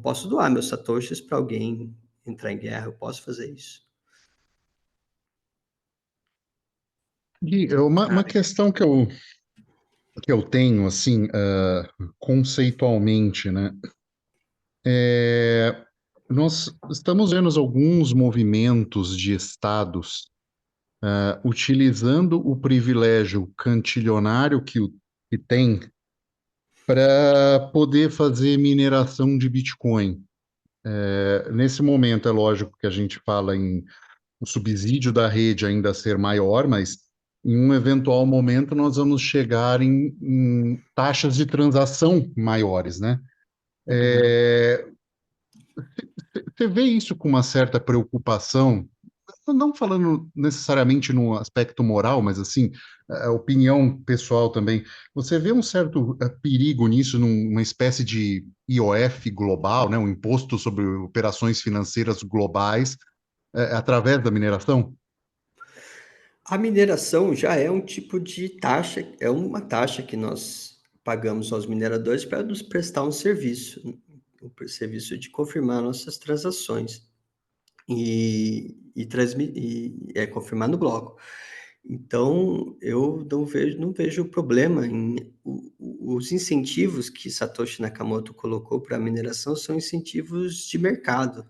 posso doar meus satoshis para alguém entrar em guerra, eu posso fazer isso. E uma Cara, questão que eu tenho, assim, conceitualmente, né? Nós estamos vendo alguns movimentos de estados utilizando o privilégio cantilionário que tem para poder fazer mineração de Bitcoin. Nesse momento, é lógico que a gente fala em o subsídio da rede ainda ser maior, mas em um eventual momento nós vamos chegar em taxas de transação maiores, né? Uhum. Você vê isso com uma certa preocupação, não falando necessariamente no aspecto moral, mas assim, a opinião pessoal também. Você vê um certo perigo nisso, numa espécie de IOF global, né? Um imposto sobre operações financeiras globais, através da mineração? A mineração já é um tipo de taxa, é uma taxa que nós pagamos aos mineradores para nos prestar um serviço, o serviço de confirmar nossas transações e confirmar no bloco. Então, eu não vejo problema em os incentivos que Satoshi Nakamoto colocou para a mineração são incentivos de mercado.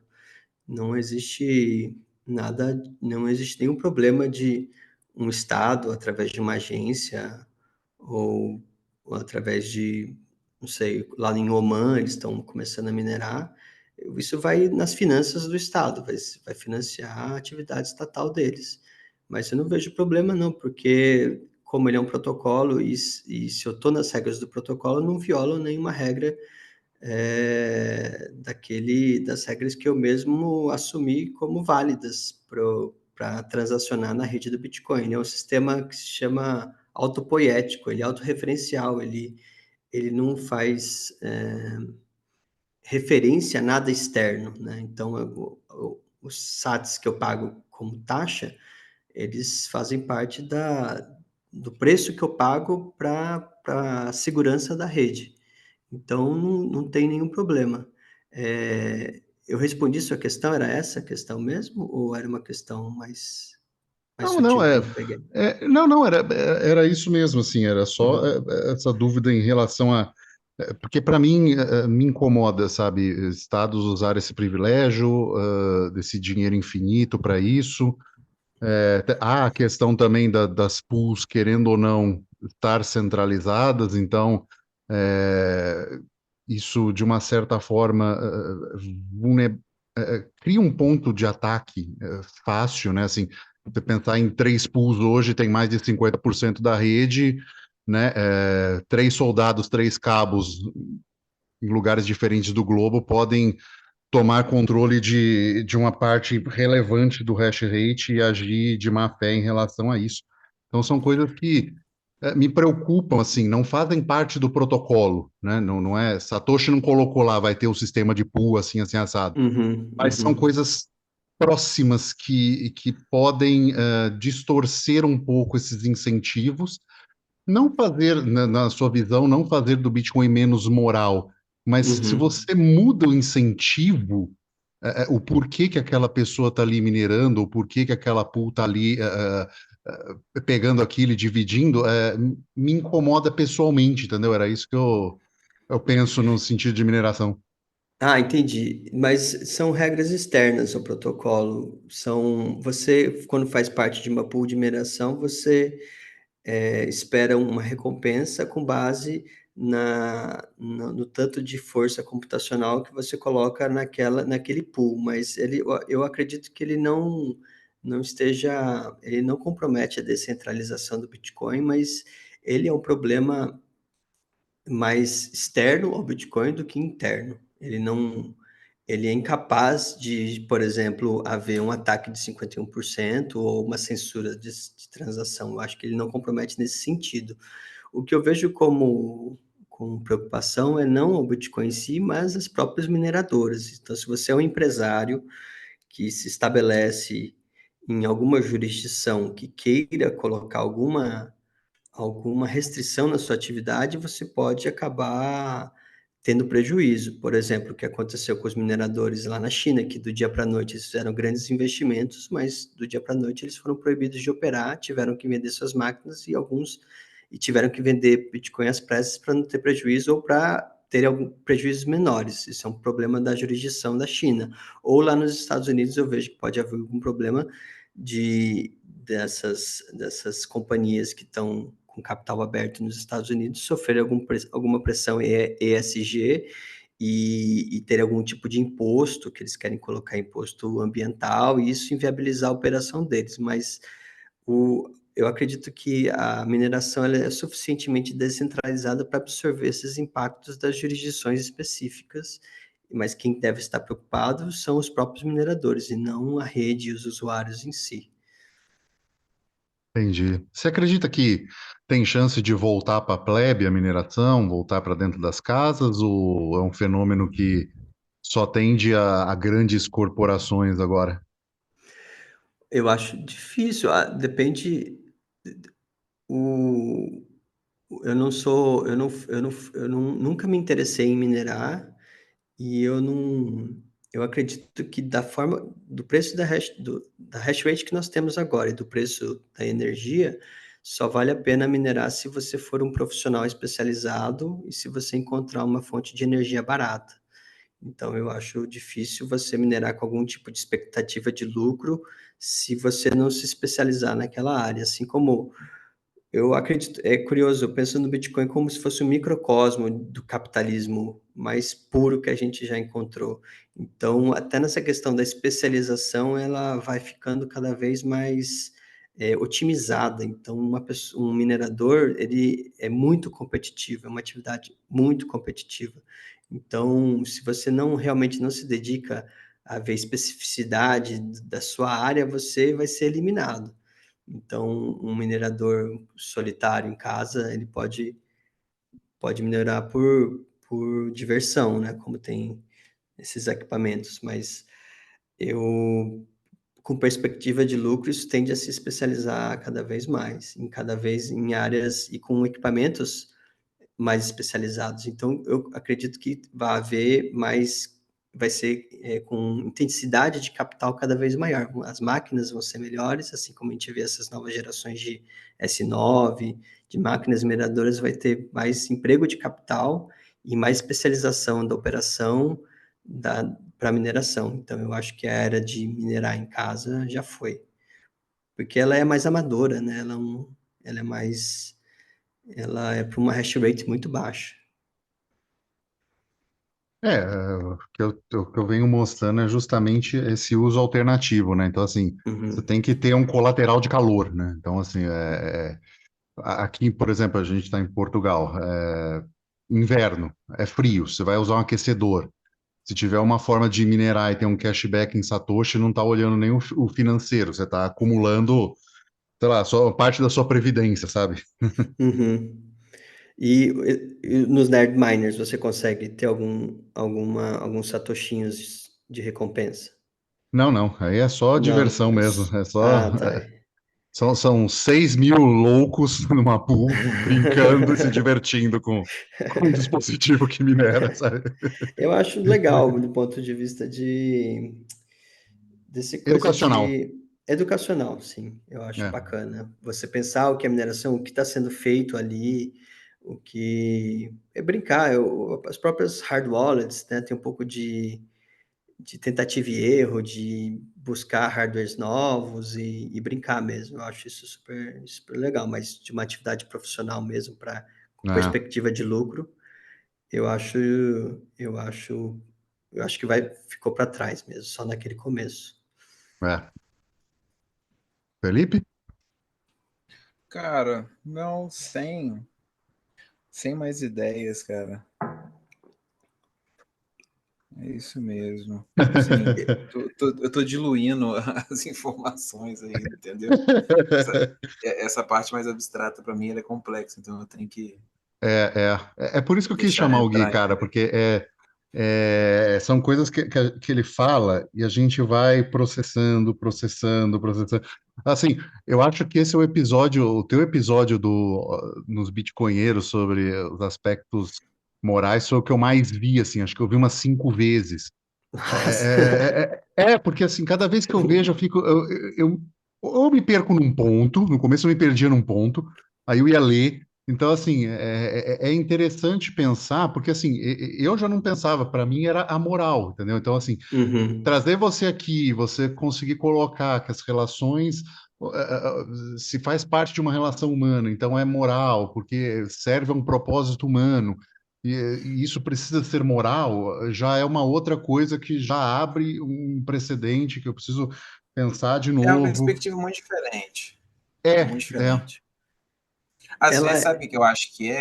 Não existe nada, não existe nenhum problema de um estado, através de uma agência, ou, ou através de, não sei, lá em Oman eles estão começando a minerar. Isso vai nas finanças do estado, vai financiar a atividade estatal deles. Mas eu não vejo problema não, porque como ele é um protocolo e se eu estou nas regras do protocolo, eu não violo nenhuma regra das regras que eu mesmo assumi como válidas para transacionar na rede do Bitcoin. É um sistema que se chama autopoético, ele é autorreferencial, ele não faz referência a nada externo, né? Então, os SATs que eu pago como taxa, eles fazem parte do preço que eu pago para a segurança da rede. Então, não tem nenhum problema. Eu respondi sua questão, era essa a questão mesmo? Ou era uma questão mais Não, não, sutil que eu não peguei? não, era isso mesmo, assim, era só Uhum, essa dúvida em relação a, porque para mim me incomoda, sabe, estados usar esse privilégio, desse dinheiro infinito para isso. Há a questão também das pools, querendo ou não, estar centralizadas, então é, isso, de uma certa forma, cria um ponto de ataque fácil, né? Assim, você pensar em três pools hoje, tem mais de 50% da rede, né? Três soldados, três cabos em lugares diferentes do globo podem tomar controle de uma parte relevante do hash rate e agir de má fé em relação a isso. Então, são coisas que me preocupam, assim, não fazem parte do protocolo, né? Não, não é, Satoshi não colocou lá, vai ter o sistema de pool, assim, assim, assado. uhum, Mas são uhum, coisas próximas que podem distorcer um pouco esses incentivos, não fazer, na sua visão, não fazer do Bitcoin menos moral, mas se uhum. você muda o incentivo, o porquê que aquela pessoa está ali minerando, o porquê que aquela pool está ali pegando aquilo e dividindo, me incomoda pessoalmente, entendeu? Era isso que eu penso no sentido de mineração. Ah, entendi. Mas são regras externas ao protocolo. Você, quando faz parte de uma pool de mineração, você espera uma recompensa com base no tanto de força computacional que você coloca naquele pool, mas eu acredito que ele não compromete a descentralização do Bitcoin, mas ele é um problema mais externo ao Bitcoin do que interno. Ele é incapaz de, por exemplo, haver um ataque de 51% ou uma censura de transação. Eu acho que ele não compromete nesse sentido. O que eu vejo como preocupação é não o Bitcoin em si, mas as próprias mineradoras. Então, se você é um empresário que se estabelece em alguma jurisdição que queira colocar alguma restrição na sua atividade, você pode acabar tendo prejuízo. Por exemplo, o que aconteceu com os mineradores lá na China, que do dia para a noite eles fizeram grandes investimentos, mas do dia para a noite eles foram proibidos de operar, tiveram que vender suas máquinas e tiveram que vender Bitcoin às pressas para não ter prejuízo ou para ter algum prejuízos menores. Isso é um problema da jurisdição da China. Ou lá nos Estados Unidos eu vejo que pode haver algum problema dessas companhias que estão com capital aberto nos Estados Unidos sofrer alguma pressão ESG e ter algum tipo de imposto, que eles querem colocar imposto ambiental, e isso inviabilizar a operação deles. Mas eu acredito que a mineração ela é suficientemente descentralizada para absorver esses impactos das jurisdições específicas, mas quem deve estar preocupado são os próprios mineradores e não a rede e os usuários em si. Entendi. Você acredita que tem chance de voltar para a plebe a mineração, voltar para dentro das casas, ou é um fenômeno que só tende a grandes corporações agora? Eu acho difícil, depende. O, eu não sou, eu não, nunca me interessei em minerar e eu não, eu acredito que da forma, do preço da hash rate que nós temos agora e do preço da energia, só vale a pena minerar se você for um profissional especializado e se você encontrar uma fonte de energia barata. Então, eu acho difícil você minerar com algum tipo de expectativa de lucro se você não se especializar naquela área, assim como eu acredito, é curioso, eu penso no Bitcoin como se fosse um microcosmo do capitalismo mais puro que a gente já encontrou. Então, até nessa questão da especialização, ela vai ficando cada vez mais otimizada. Então, um minerador, ele é muito competitivo, é uma atividade muito competitiva. Então, se você não realmente não se dedica a ver especificidade da sua área, você vai ser eliminado. Então, um minerador solitário em casa, ele pode minerar por diversão, né? Como tem esses equipamentos, mas eu, com perspectiva de lucro, isso tende a se especializar cada vez mais, em cada vez em áreas e com equipamentos mais especializados. Então, eu acredito que vai haver mais, vai ser com intensidade de capital cada vez maior. As máquinas vão ser melhores, assim como a gente vê essas novas gerações de S9, de máquinas mineradoras, vai ter mais emprego de capital e mais especialização da operação para mineração. Então, eu acho que a era de minerar em casa já foi, porque ela é mais amadora, né? Ela é mais ela é para uma hash rate muito baixa. O que eu venho mostrando é justamente esse uso alternativo, né? Então, assim, você Uhum. tem que ter um colateral de calor, né? Então, assim, aqui, por exemplo, a gente está em Portugal, inverno, é frio, você vai usar um aquecedor. Se tiver uma forma de minerar e ter um cashback em Satoshi, não está olhando nem o financeiro, você está acumulando, sei lá, só parte da sua previdência, sabe? Uhum. E, nos Nerd Miners você consegue ter alguns satoshinhos de recompensa? Não, não, aí é só Não. diversão mesmo, é só. Ah, tá. São 6.000 loucos numa pool brincando e se divertindo com um dispositivo que minera, sabe? Eu acho legal do ponto de vista desse coisa Educacional. de educacional, sim. Eu acho É, bacana. Você pensar o que é mineração, o que está sendo feito ali, o que é brincar. As próprias hard wallets, né, tem um pouco de tentativa e erro, de buscar hardwares novos e brincar mesmo. Eu acho isso super, super legal, mas de uma atividade profissional mesmo, com é, perspectiva de lucro, eu acho, eu acho, eu acho que ficou para trás mesmo, só naquele começo. é. Felipe? Cara, não, sem mais ideias, cara. É isso mesmo. Assim, eu tô diluindo as informações aí, entendeu? Essa, essa parte mais abstrata para mim ela é complexa, então eu tenho que É por isso que eu quis deixar chamar o Gui, entrar. cara, porque são coisas que ele fala e a gente vai processando, processando, processando. Assim, eu acho que esse é o teu episódio nos Bitcoinheiros sobre os aspectos morais foi o que eu mais vi, assim, acho que eu vi umas 5 vezes. Nossa. Porque assim, cada vez que eu vejo, eu me perco num ponto, no começo eu me perdia num ponto, aí eu ia ler. Então, assim, é interessante pensar, porque assim, eu já não pensava, para mim era a moral, entendeu? Então, assim, Uhum, trazer você aqui, você conseguir colocar que as relações se faz parte de uma relação humana, então é moral, porque serve a um propósito humano, e isso precisa ser moral, já é uma outra coisa que já abre um precedente que eu preciso pensar de É uma novo. perspectiva muito diferente. É, É muito é. diferente. Às Ela vezes, sabe o que eu acho que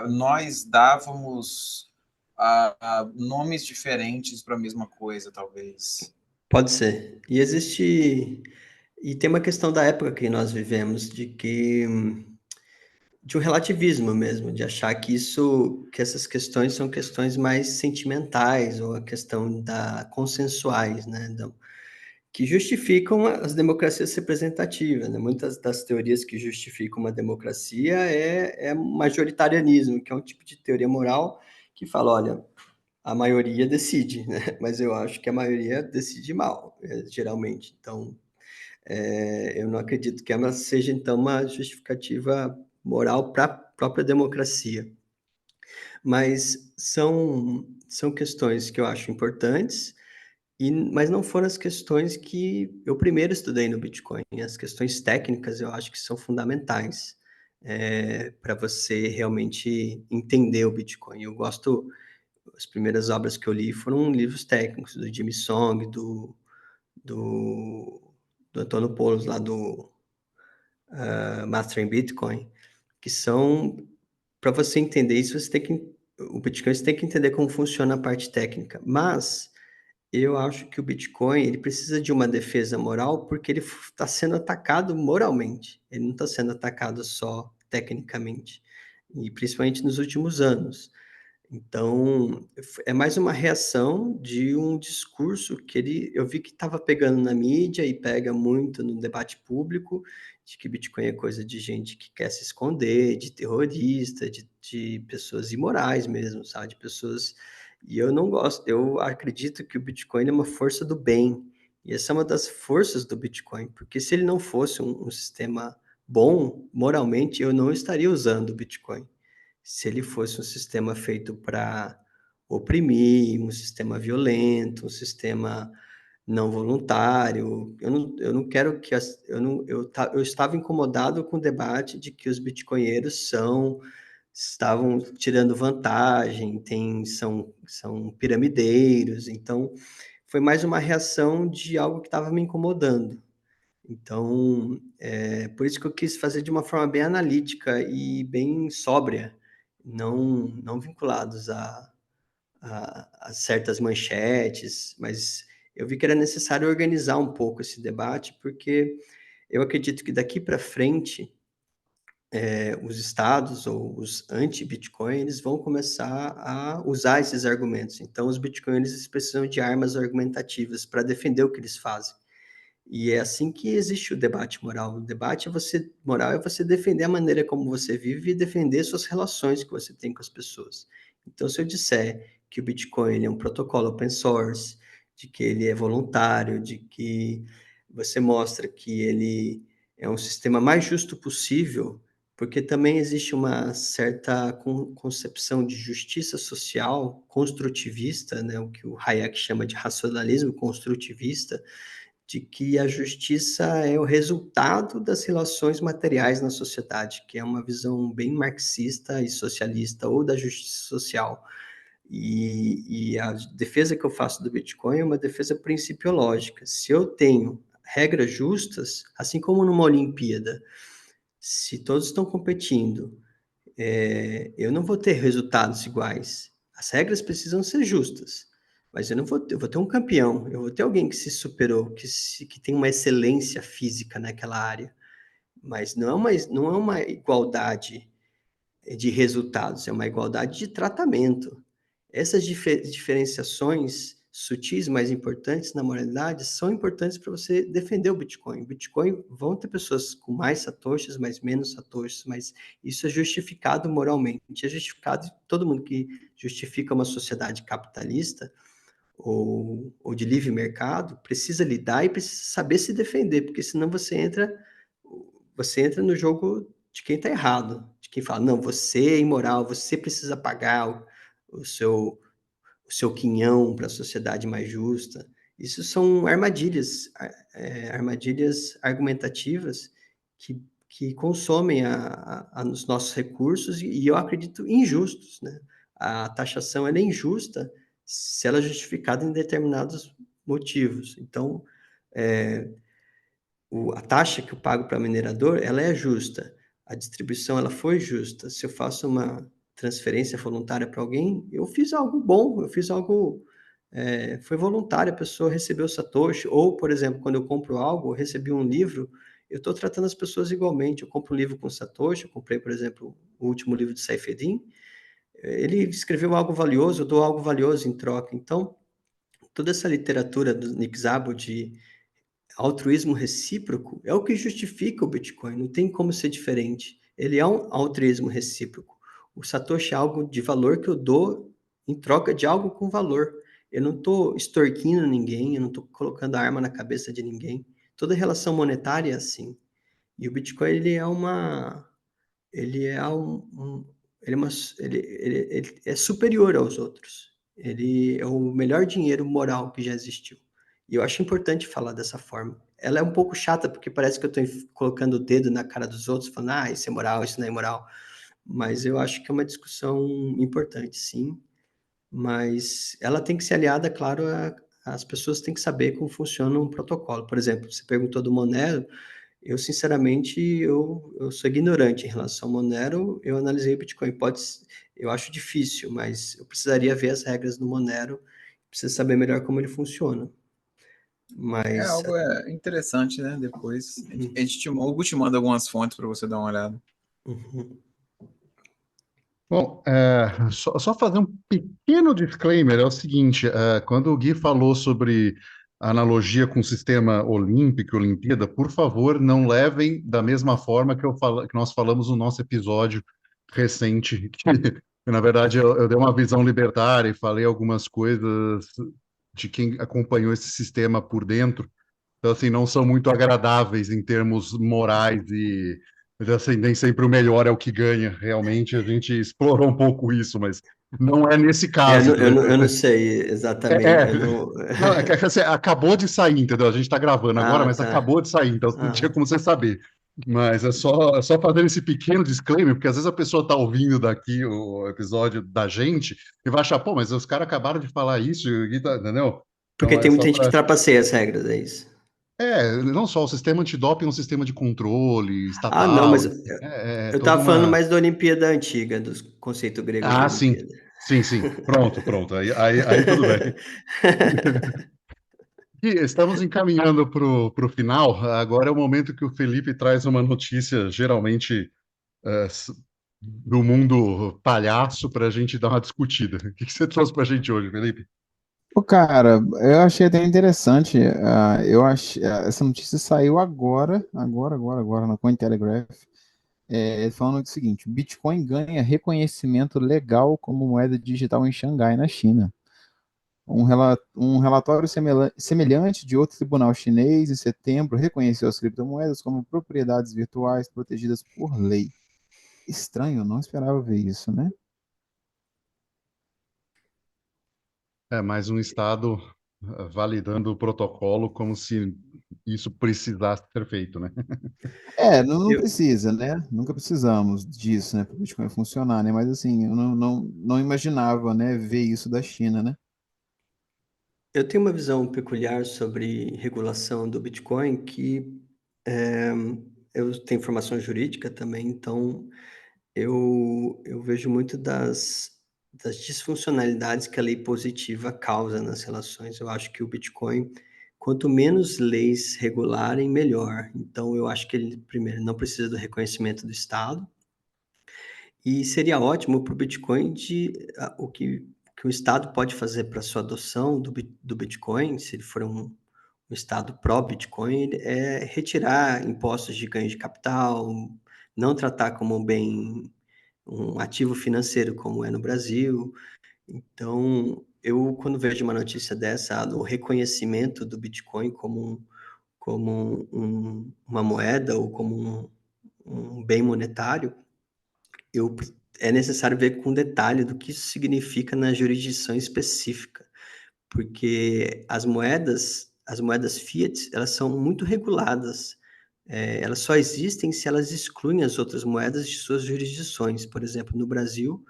nós dávamos nomes diferentes para a mesma coisa, talvez. pode ser. E existe. E tem uma questão da época que nós vivemos, de um relativismo mesmo, de achar que essas questões são questões mais sentimentais, ou a questão da consensuais, né? Que justificam as democracias representativas, né? Muitas das teorias que justificam uma democracia é majoritarianismo, que é um tipo de teoria moral que fala, olha, a maioria decide, né? Mas eu acho que a maioria decide mal, geralmente. Então, eu não acredito que ela seja, então, uma justificativa moral para a própria democracia. Mas são questões que eu acho importantes, mas não foram as questões que eu primeiro estudei no Bitcoin. As questões técnicas eu acho que são fundamentais para você realmente entender o Bitcoin. As primeiras obras que eu li foram livros técnicos do Jimmy Song, do, do Antônio Poulos, lá do Mastering Bitcoin, que são, para você entender isso, o Bitcoin você tem que entender como funciona a parte técnica. Mas eu acho que o Bitcoin ele precisa de uma defesa moral porque ele está sendo atacado moralmente. Ele não está sendo atacado só tecnicamente. E principalmente nos últimos anos. Então, é mais uma reação de um discurso que eu vi que estava pegando na mídia e pega muito no debate público, de que Bitcoin é coisa de gente que quer se esconder, de terrorista, de pessoas imorais mesmo, sabe? De pessoas. E eu não gosto, eu acredito que o Bitcoin é uma força do bem. E essa é uma das forças do Bitcoin, porque se ele não fosse um sistema bom, moralmente, eu não estaria usando o Bitcoin. Se ele fosse um sistema feito para oprimir, um sistema violento, um sistema não voluntário, eu não quero que eu estava incomodado com o debate de que os bitcoinheiros estavam tirando vantagem, são piramideiros, então foi mais uma reação de algo que estava me incomodando. Então, por isso que eu quis fazer de uma forma bem analítica e bem sóbria, não vinculados a certas manchetes, mas eu vi que era necessário organizar um pouco esse debate, porque eu acredito que daqui para frente, os estados ou os anti-Bitcoin, eles vão começar a usar esses argumentos. Então, os Bitcoiners eles precisam de armas argumentativas para defender o que eles fazem. E é assim que existe o debate moral. O debate moral é você defender a maneira como você vive e defender suas relações que você tem com as pessoas. Então, se eu disser que o Bitcoin ele é um protocolo open source, de que ele é voluntário, de que você mostra que ele é um sistema mais justo possível, porque também existe uma certa concepção de justiça social construtivista, né, o que o Hayek chama de racionalismo construtivista, de que a justiça é o resultado das relações materiais na sociedade, que é uma visão bem marxista e socialista, ou da justiça social. E a defesa que eu faço do Bitcoin é uma defesa principiológica. Se eu tenho regras justas, assim como numa Olimpíada, se todos estão competindo, eu não vou ter resultados iguais. As regras precisam ser justas, mas eu vou ter um campeão, eu vou ter alguém que se superou, que tem uma excelência física naquela área, mas não é uma igualdade de resultados, é uma igualdade de tratamento. Essas diferenciações sutis, mais importantes na moralidade, são importantes para você defender o Bitcoin. O Bitcoin vão ter pessoas com mais satoshis, mais menos satoshis, mas isso é justificado moralmente. É justificado todo mundo que justifica uma sociedade capitalista ou de livre mercado precisa lidar e precisa saber se defender, porque senão você entra no jogo de quem está errado, de quem fala, não, você é imoral, você precisa pagar o seu, o seu quinhão para a sociedade mais justa. Isso são armadilhas argumentativas que consomem os nossos recursos e eu acredito injustos, né? A taxação é injusta se ela é justificada em determinados motivos. Então, a taxa que eu pago para minerador, ela é justa. A distribuição, ela foi justa. Se eu faço uma transferência voluntária para alguém, eu fiz algo bom, eu fiz algo... foi voluntário, a pessoa recebeu o Satoshi. Ou, por exemplo, quando eu compro algo, eu recebi um livro, eu estou tratando as pessoas igualmente. Eu compro um livro com Satoshi, eu comprei, por exemplo, o último livro de Saifedean, ele escreveu algo valioso, eu dou algo valioso em troca. Então, toda essa literatura do Nick Szabo de altruísmo recíproco é o que justifica o Bitcoin, não tem como ser diferente. Ele é um altruísmo recíproco. O Satoshi é algo de valor que eu dou em troca de algo com valor. Eu não estou extorquindo ninguém, eu não estou colocando a arma na cabeça de ninguém. Toda relação monetária é assim. E o Bitcoin, ele é ele é, ele é superior aos outros. Ele é o melhor dinheiro moral que já existiu. E eu acho importante falar dessa forma. Ela é um pouco chata, porque parece que eu estou colocando o dedo na cara dos outros, falando, isso é moral, isso não é moral. Mas eu acho que é uma discussão importante, sim. Mas ela tem que ser aliada, claro, as pessoas têm que saber como funciona um protocolo. Por exemplo, você perguntou do Monero, eu, sinceramente, eu sou ignorante em relação ao Monero, eu analisei o Bitcoin. Eu acho difícil, mas eu precisaria ver as regras do Monero, preciso saber melhor como ele funciona. É Mas... algo interessante, né? Depois Uhum. o Hugo te manda algumas fontes para você dar uma olhada. Uhum. Bom, só fazer um pequeno disclaimer, é o seguinte, quando o Gui falou sobre a analogia com o sistema olímpico, Olimpíada, por favor, não levem da mesma forma que nós falamos no nosso episódio recente, que na verdade eu dei uma visão libertária e falei algumas coisas de quem acompanhou esse sistema por dentro, então assim, não são muito agradáveis em termos morais mas assim, nem sempre o melhor é o que ganha. Realmente, a gente explorou um pouco isso, mas não é nesse caso, entendeu? Eu não sei É, exatamente. é, não, é que assim, acabou de sair, entendeu? A gente está gravando agora, Ah, mas tá. acabou de sair, então não tinha Aham. como você saber. Mas é só fazer esse pequeno disclaimer, porque às vezes a pessoa está ouvindo daqui o episódio da gente e vai achar, pô, mas os caras acabaram de falar isso, entendeu? Porque Então é tem só muita gente que para. trapaceia as regras, é isso. Não só o sistema antidoping é um sistema de controle Ah, não, mas estatal, enfim, é eu toda estava falando uma. mais da Olimpíada antiga, do conceito grego de Ah, sim, Olimpíada. sim, sim. Pronto, pronto. Aí tudo bem. E estamos encaminhando para o final. Agora é o momento que o Felipe traz uma notícia, geralmente do mundo palhaço, para a gente dar uma discutida. O que você trouxe para a gente hoje, Felipe? Pô, cara, eu achei até interessante. Essa notícia saiu agora, na Cointelegraph. Falando o seguinte: Bitcoin ganha reconhecimento legal como moeda digital em Xangai, na China. Um relatório semelhante de outro tribunal chinês, em setembro, reconheceu as criptomoedas como propriedades virtuais protegidas por lei. Estranho, não esperava ver isso, né? É mais um estado validando o protocolo como se isso precisasse ser feito, né? Não Eu, precisa, né? Nunca precisamos disso, né, para o Bitcoin funcionar, né? Mas assim, eu não imaginava, né, ver isso da China, né? eu tenho uma visão peculiar sobre regulação do Bitcoin que é, eu tenho formação jurídica também, então eu vejo muito das disfuncionalidades que a lei positiva causa nas relações. Eu acho que o Bitcoin, quanto menos leis regularem, melhor. Então, eu acho que ele, primeiro, não precisa do reconhecimento do Estado, e seria ótimo para o Bitcoin que o Estado pode fazer para sua adoção do Bitcoin, se ele for um Estado pró-Bitcoin, é retirar impostos de ganho de capital, não tratar como um ativo financeiro como é no Brasil. Então, eu, quando vejo uma notícia dessa, o reconhecimento do Bitcoin como uma moeda ou como um bem monetário, eu, é necessário ver com detalhe do que isso significa na jurisdição específica, porque as moedas fiat, elas são muito reguladas. Elas só existem se elas excluem as outras moedas de suas jurisdições. Por exemplo, no Brasil,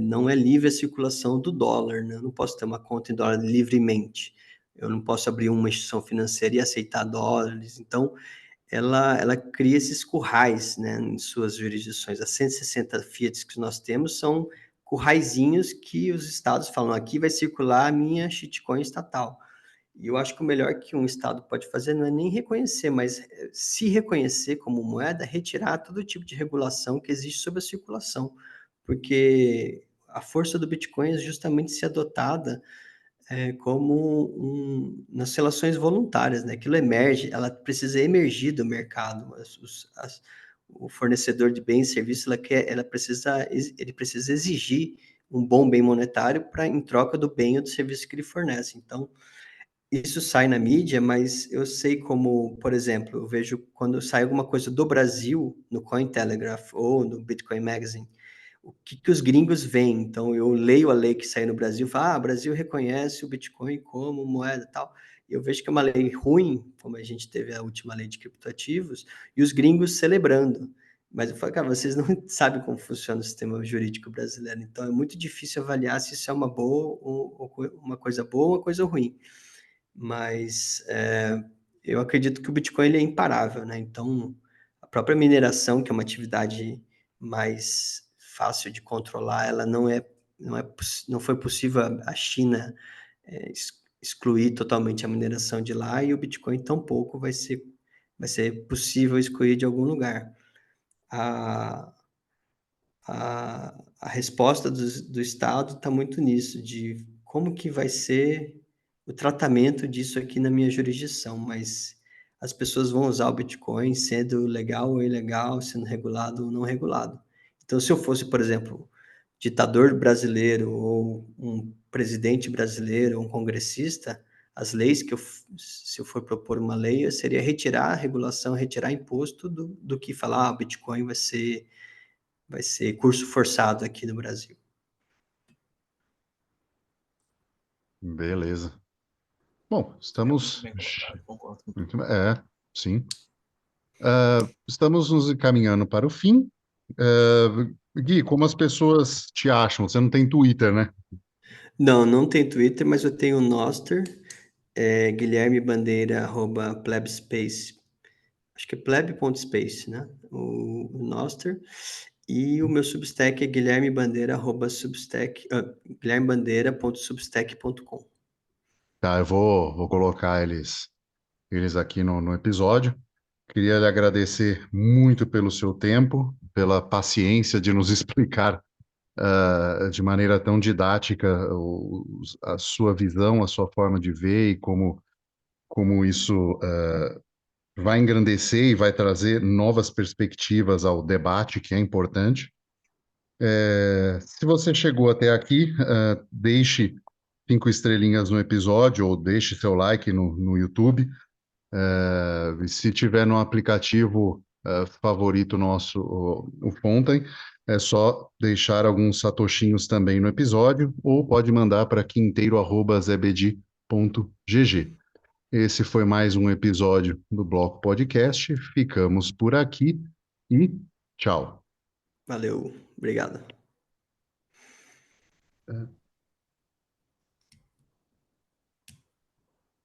não é livre a circulação do dólar, né? Eu não posso ter uma conta em dólar livremente. eu não posso abrir uma instituição financeira e aceitar dólares. Então, ela cria esses currais, né, em suas jurisdições. As 160 Fiats que nós temos são curraizinhos que os estados falam, aqui vai circular a minha shitcoin estatal. E eu acho que o melhor que um estado pode fazer não é nem reconhecer, mas se reconhecer como moeda, retirar todo tipo de regulação que existe sobre a circulação. Porque a força do Bitcoin é justamente ser adotada nas relações voluntárias, né? Aquilo emerge, ela precisa emergir do mercado. O fornecedor de bens e serviços, ele precisa exigir um bom bem monetário em troca do bem ou do serviço que ele fornece. Então, isso sai na mídia, mas eu sei como, por exemplo, eu vejo quando sai alguma coisa do Brasil, no Cointelegraph ou no Bitcoin Magazine, o que os gringos veem. Então, eu leio a lei que sai no Brasil, falo, o Brasil reconhece o Bitcoin como moeda e tal. E eu vejo que é uma lei ruim, como a gente teve a última lei de criptoativos, e os gringos celebrando. Mas eu falo, cara, vocês não sabem como funciona o sistema jurídico brasileiro, então é muito difícil avaliar se isso é uma boa ou uma coisa boa ou uma coisa ruim. Mas eu acredito que o Bitcoin ele é imparável, né? Então, a própria mineração, que é uma atividade mais fácil de controlar, ela não foi possível a China excluir totalmente a mineração de lá, e o Bitcoin tampouco vai ser possível excluir de algum lugar. A, a resposta do Estado está muito nisso, de como que vai ser o tratamento disso aqui na minha jurisdição, mas as pessoas vão usar o Bitcoin sendo legal ou ilegal, sendo regulado ou não regulado. Então, se eu fosse, por exemplo, ditador brasileiro ou um presidente brasileiro, ou um congressista, as leis se eu for propor uma lei, seria retirar a regulação, retirar imposto do que falar, o Bitcoin vai ser curso forçado aqui no Brasil. Beleza. Bom, estamos. Concordo. Sim. Estamos nos encaminhando para o fim. Gui, como as pessoas te acham? Você não tem Twitter, né? Não tem Twitter, mas eu tenho o Noster, Guilherme Bandeira, @plebspace. Acho que é pleb.space, né? O Noster. E o meu Substack é guilhermebandeira.substack.com. Tá, eu vou colocar eles aqui no episódio. Queria lhe agradecer muito pelo seu tempo, pela paciência de nos explicar de maneira tão didática a sua visão, a sua forma de ver e como isso vai engrandecer e vai trazer novas perspectivas ao debate, que é importante. Se você chegou até aqui, deixe 5 estrelinhas no episódio ou deixe seu like no YouTube. Se tiver no aplicativo favorito nosso, o Fontaine, é só deixar alguns satoshinhos também no episódio ou pode mandar para quinteiro@zebedi.gg. Esse foi mais um episódio do Bloco Podcast. Ficamos por aqui e tchau. Valeu, obrigado.